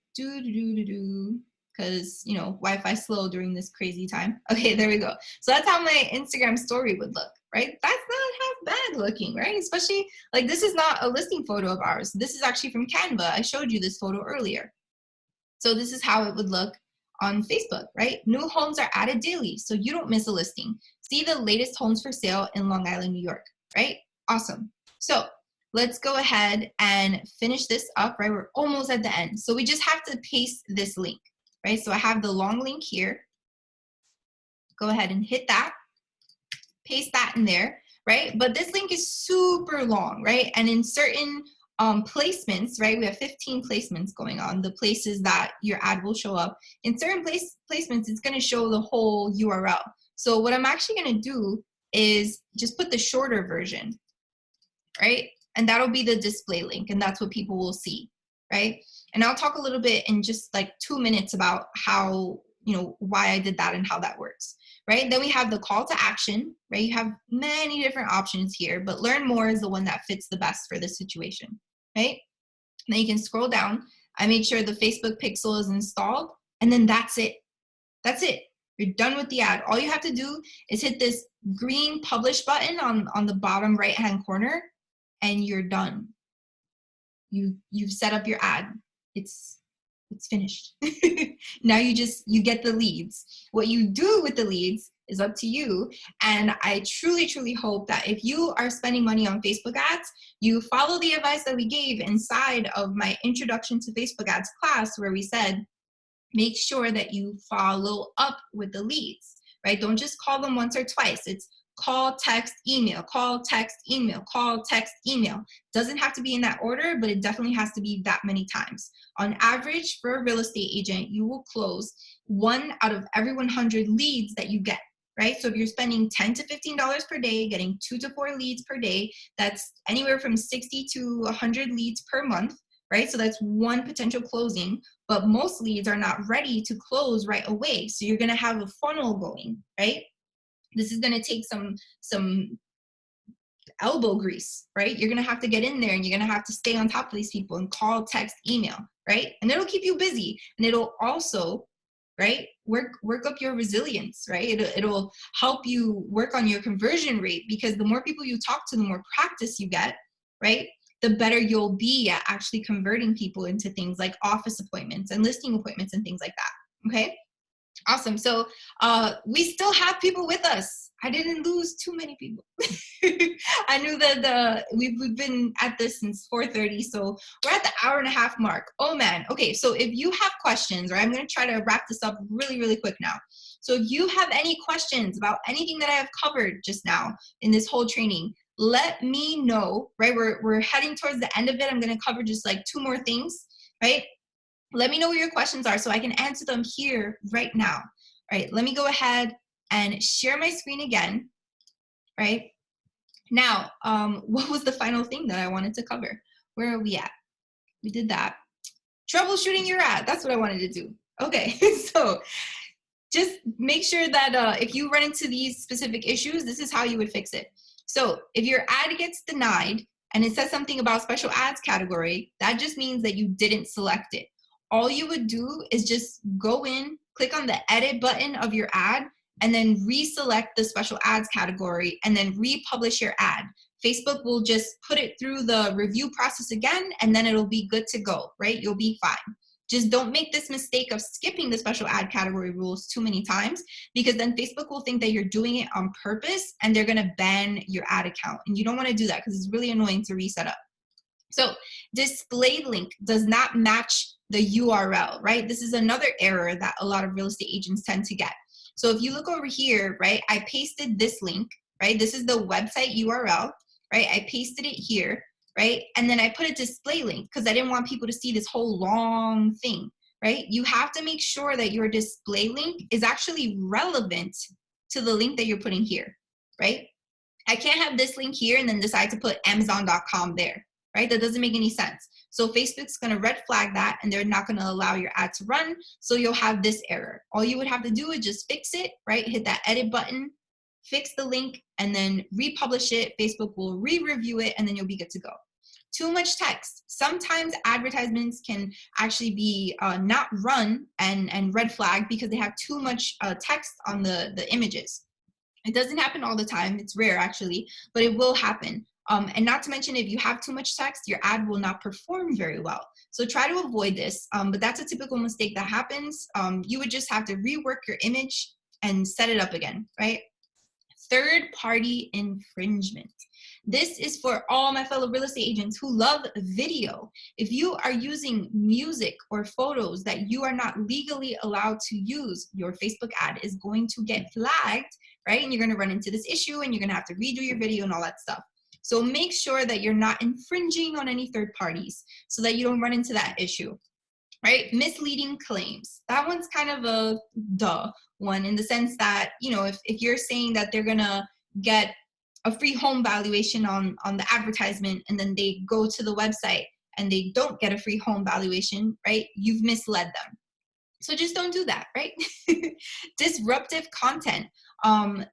Because, you know, Wi-Fi slow during this crazy time. Okay, there we go. So that's how my Instagram story would look, right? That's not half bad looking, right? Especially, like, this is not a listing photo of ours. This is actually from Canva. I showed you this photo earlier. So this is how it would look on Facebook, right? New homes are added daily, so you don't miss a listing. See the latest homes for sale in Long Island, New York, right? Awesome. So let's go ahead and finish this up, right? We're almost at the end. So we just have to paste this link, right? So I have the long link here. Go ahead and hit that, paste that in there, right? But this link is super long, right? And in certain placements, right? We have 15 placements going on, the places that your ad will show up. In certain placements, it's gonna show the whole URL. So what I'm actually gonna do is just put the shorter version, right? And that'll be the display link, and that's what people will see, right? And I'll talk a little bit in just like 2 minutes about how, why I did that and how that works, right? Then we have the call to action, right? You have many different options here, but learn more is the one that fits the best for this situation, right? And then you can scroll down. I made sure the Facebook pixel is installed, and then that's it. That's it. You're done with the ad. All you have to do is hit this green publish button on the bottom right-hand corner, and you're done. You've set up your ad. It's finished. Now you get the leads. What you do with the leads is up to you. And I truly, truly hope that if you are spending money on Facebook ads, you follow the advice that we gave inside of my Introduction to Facebook Ads class, where we said, make sure that you follow up with the leads, right? Don't just call them once or twice. It's call, text, email, call, text, email, call, text, email. Doesn't have to be in that order, but it definitely has to be that many times. On average, for a real estate agent, you will close 1 out of every 100 leads that you get, right? So if you're spending $10 to $15 per day, getting 2 to 4 leads per day, that's anywhere from 60 to 100 leads per month, right? So that's one potential closing, but most leads are not ready to close right away. So you're gonna have a funnel going, right? This is gonna take some elbow grease, right? You're gonna have to get in there and you're gonna have to stay on top of these people and call, text, email, right? And it'll keep you busy, and it'll also, right, work up your resilience, right? It'll help you work on your conversion rate, because the more people you talk to, the more practice you get, right? The better you'll be at actually converting people into things like office appointments and listing appointments and things like that, okay? Awesome. So we still have people with us. I didn't lose too many people. I knew that we've been at this since 4:30, so we're at the hour-and-a-half mark. Oh man. Okay, so if you have questions, right, I'm going to try to wrap this up really, really quick now. So if you have any questions about anything that I have covered just now in this whole training, let me know, right? We're heading towards the end of it. I'm going to cover just like 2 more things, right? Let me know what your questions are so I can answer them here right now. All right, let me go ahead and share my screen again, right? Now, what was the final thing that I wanted to cover? Where are we at? We did that. Troubleshooting your ad, that's what I wanted to do. Okay, so just make sure that if you run into these specific issues, this is how you would fix it. So if your ad gets denied and it says something about special ads category, that just means that you didn't select it. All you would do is just go in, click on the edit button of your ad, and then reselect the special ads category and then republish your ad. Facebook will just put it through the review process again, and then it'll be good to go, right? You'll be fine. Just don't make this mistake of skipping the special ad category rules too many times, because then Facebook will think that you're doing it on purpose and they're gonna ban your ad account. And you don't wanna do that because it's really annoying to reset up. So display link does not match the URL, right? This is another error that a lot of real estate agents tend to get. So if you look over here, right, I pasted this link, right? This is the website URL, right? I pasted it here, right? And then I put a display link because I didn't want people to see this whole long thing, right? You have to make sure that your display link is actually relevant to the link that you're putting here, right? I can't have this link here and then decide to put Amazon.com there, right? That doesn't make any sense. So Facebook's gonna red flag that and they're not gonna allow your ad to run. So you'll have this error. All you would have to do is just fix it, right? Hit that edit button, fix the link, and then republish it. Facebook will re-review it and then you'll be good to go. Too much text. Sometimes advertisements can actually be not run and red flag because they have too much text on the images. It doesn't happen all the time. It's rare actually, but it will happen. And not to mention, if you have too much text, your ad will not perform very well. So try to avoid this, but that's a typical mistake that happens. You would just have to rework your image and set it up again, right? Third-party infringement. This is for all my fellow real estate agents who love video. If you are using music or photos that you are not legally allowed to use, your Facebook ad is going to get flagged, right? And you're going to run into this issue and you're going to have to redo your video and all that stuff. So make sure that you're not infringing on any third parties so that you don't run into that issue. Right? Misleading claims. That one's kind of a duh one in the sense that, you know, if you're saying that they're gonna get a free home valuation on the advertisement and then they go to the website and they don't get a free home valuation, right? You've misled them. So just don't do that, right? Disruptive content.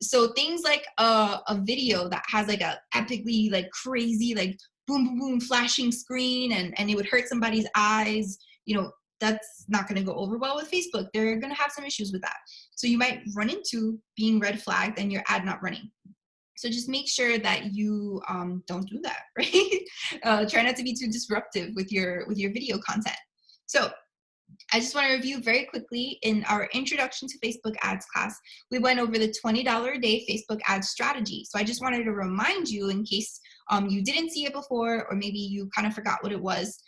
So things like a video that has like a epically like crazy like boom boom boom flashing screen and it would hurt somebody's eyes, you know, that's not going to go over well with Facebook. They're going to have some issues with that. So you might run into being red flagged and your ad not running. So just make sure that you don't do that, right? Try not to be too disruptive with your video content. So I just want to review very quickly. In our introduction to Facebook ads class, we went over the $20 a day Facebook ad strategy. So I just wanted to remind you in case you didn't see it before, or maybe you kind of forgot what it was.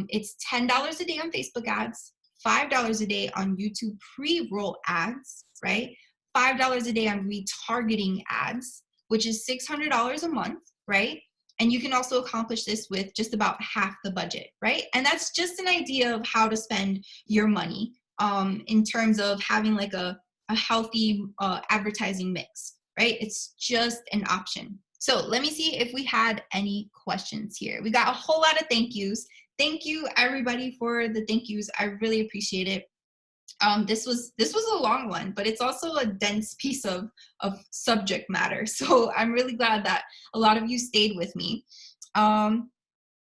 It's $10 a day on Facebook ads, $5 a day on YouTube pre-roll ads, right? $5 a day on retargeting ads, which is $600 a month, right? And you can also accomplish this with just about half the budget, right? And that's just an idea of how to spend your money in terms of having like a healthy advertising mix, right? It's just an option. So let me see if we had any questions here. We got a whole lot of thank yous. Thank you everybody for the thank yous. I really appreciate it. This was a long one, but it's also a dense piece of subject matter. So I'm really glad that a lot of you stayed with me.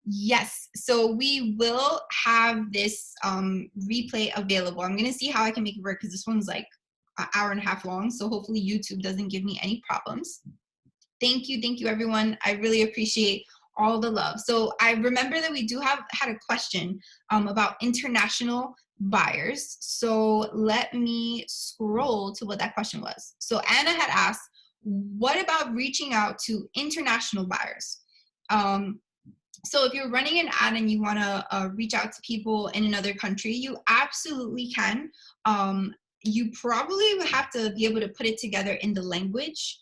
Yes, so we will have this replay available. I'm gonna see how I can make it work because this one's like an hour and a half long. So hopefully YouTube doesn't give me any problems. Thank you everyone. I really appreciate all the love. So I remember that we had a question about international buyers. So let me scroll to what that question was. So Anna had asked, what about reaching out to international buyers? So if you're running an ad and you want to reach out to people in another country, you absolutely can. You probably would have to be able to put it together in the language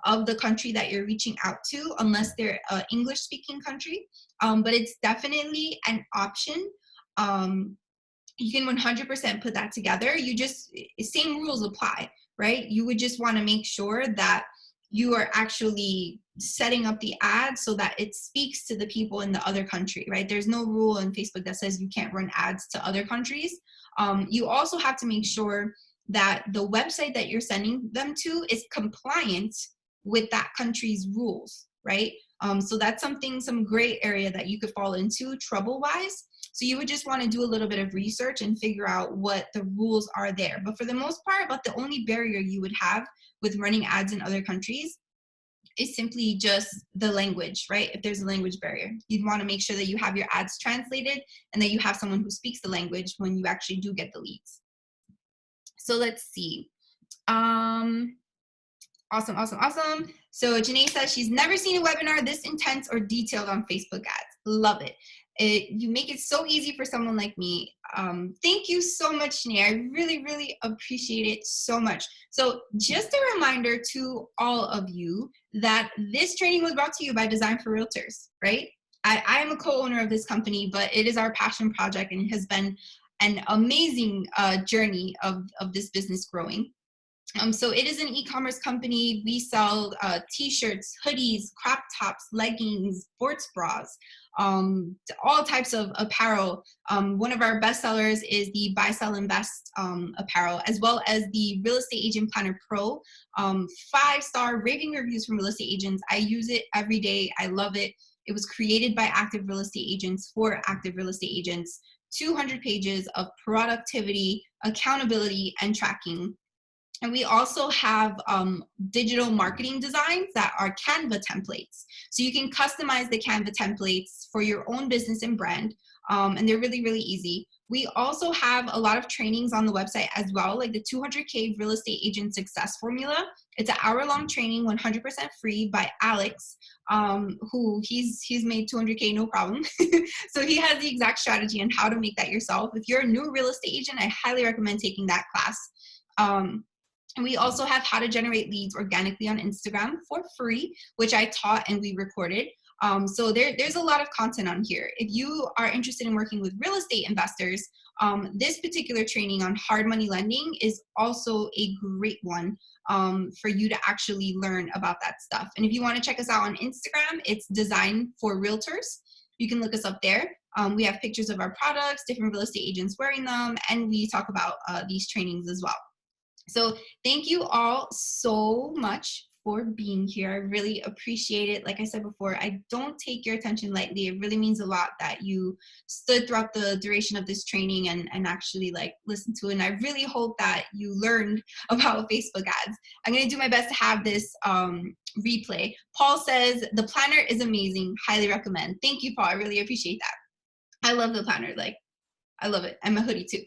of the country that you're reaching out to, unless they're an English-speaking country. But it's definitely an option. You can 100% put that together. You just, same rules apply, right? You would just want to make sure that you are actually setting up the ad so that it speaks to the people in the other country, right? There's no rule in Facebook that says you can't run ads to other countries. You also have to make sure that the website that you're sending them to is compliant with that country's rules, right? So that's some gray area that you could fall into trouble-wise. So you would just want to do a little bit of research and figure out what the rules are there. But for the most part, about the only barrier you would have with running ads in other countries is simply just the language, right? If there's a language barrier, you'd want to make sure that you have your ads translated and that you have someone who speaks the language when you actually do get the leads. So let's see. Awesome. So Janae says she's never seen a webinar this intense or detailed on Facebook ads. Love it. You make it so easy for someone like me. Thank you so much, Janae. I really, really appreciate it so much. So just a reminder to all of you that this training was brought to you by Design for Realtors, right? I am a co-owner of this company, but it is our passion project and it has been an amazing journey of this business growing. So it is an e-commerce company. We sell t-shirts, hoodies, crop tops, leggings, sports bras, all types of apparel. One of our best sellers is the Buy, Sell, Invest apparel, as well as the Real Estate Agent Planner Pro. 5-star raving reviews from real estate agents. I use it every day. I love it. It was created by active real estate agents for active real estate agents. 200 pages of productivity, accountability, and tracking. And we also have digital marketing designs that are Canva templates. So you can customize the Canva templates for your own business and brand. And they're really, really easy. We also have a lot of trainings on the website as well, like the 200K Real Estate Agent Success Formula. It's an hour-long training, 100% free by Alex, who he's made 200K no problem. So he has the exact strategy on how to make that yourself. If you're a new real estate agent, I highly recommend taking that class. And we also have how to generate leads organically on Instagram for free, which I taught and we recorded. So there's a lot of content on here. If you are interested in working with real estate investors, this particular training on hard money lending is also a great one for you to actually learn about that stuff. And if you want to check us out on Instagram, it's Design for Realtors. You can look us up there. We have pictures of our products, different real estate agents wearing them, and we talk about these trainings as well. So thank you all so much for being here. I really appreciate it. Like I said before, I don't take your attention lightly. It really means a lot that you stood throughout the duration of this training and actually like listen to it. And I really hope that you learned about Facebook ads. I'm going to do my best to have this replay. Paul says, the planner is amazing. Highly recommend. Thank you, Paul. I really appreciate that. I love the planner. Like, I love it. I'm a hoodie too.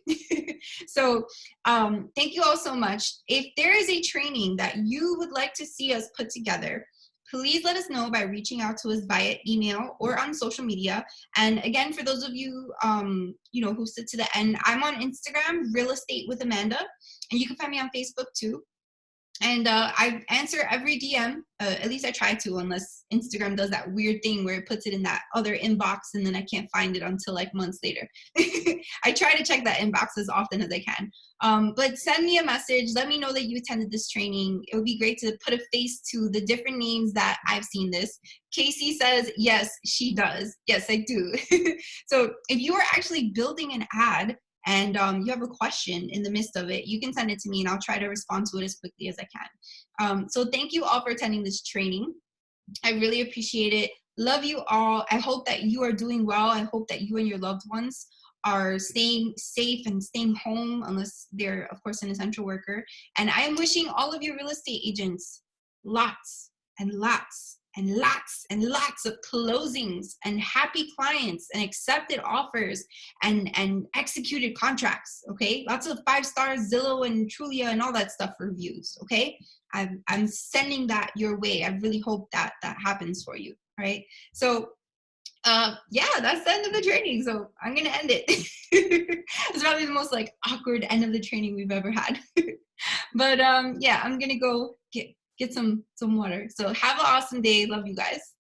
So thank you all so much. If there is a training that you would like to see us put together, please let us know by reaching out to us via email or on social media. And again, for those of you, who sit to the end, I'm on Instagram, Real Estate with Amanda, and you can find me on Facebook too. And I answer every DM, at least I try to, unless Instagram does that weird thing where it puts it in that other inbox and then I can't find it until like months later. I try to check that inbox as often as I can. But send me a message. Let me know that you attended this training. It would be great to put a face to the different names that I've seen this. Casey says, yes, she does. Yes, I do. So if you are actually building an ad, and you have a question in the midst of it, you can send it to me and I'll try to respond to it as quickly as I can. So thank you all for attending this training. I really appreciate it. Love you all. I hope that you are doing well. I hope that you and your loved ones are staying safe and staying home, unless they're, of course, an essential worker. And I am wishing all of your real estate agents lots and lots and lots and lots of closings and happy clients and accepted offers and executed contracts, okay? Lots of 5-star Zillow and Trulia and all that stuff reviews, okay? I'm sending that your way. I really hope that that happens for you, right? So yeah, that's the end of the training. So I'm gonna end it. It's probably the most like awkward end of the training we've ever had. But yeah, I'm gonna go get some water. So have an awesome day. Love you guys.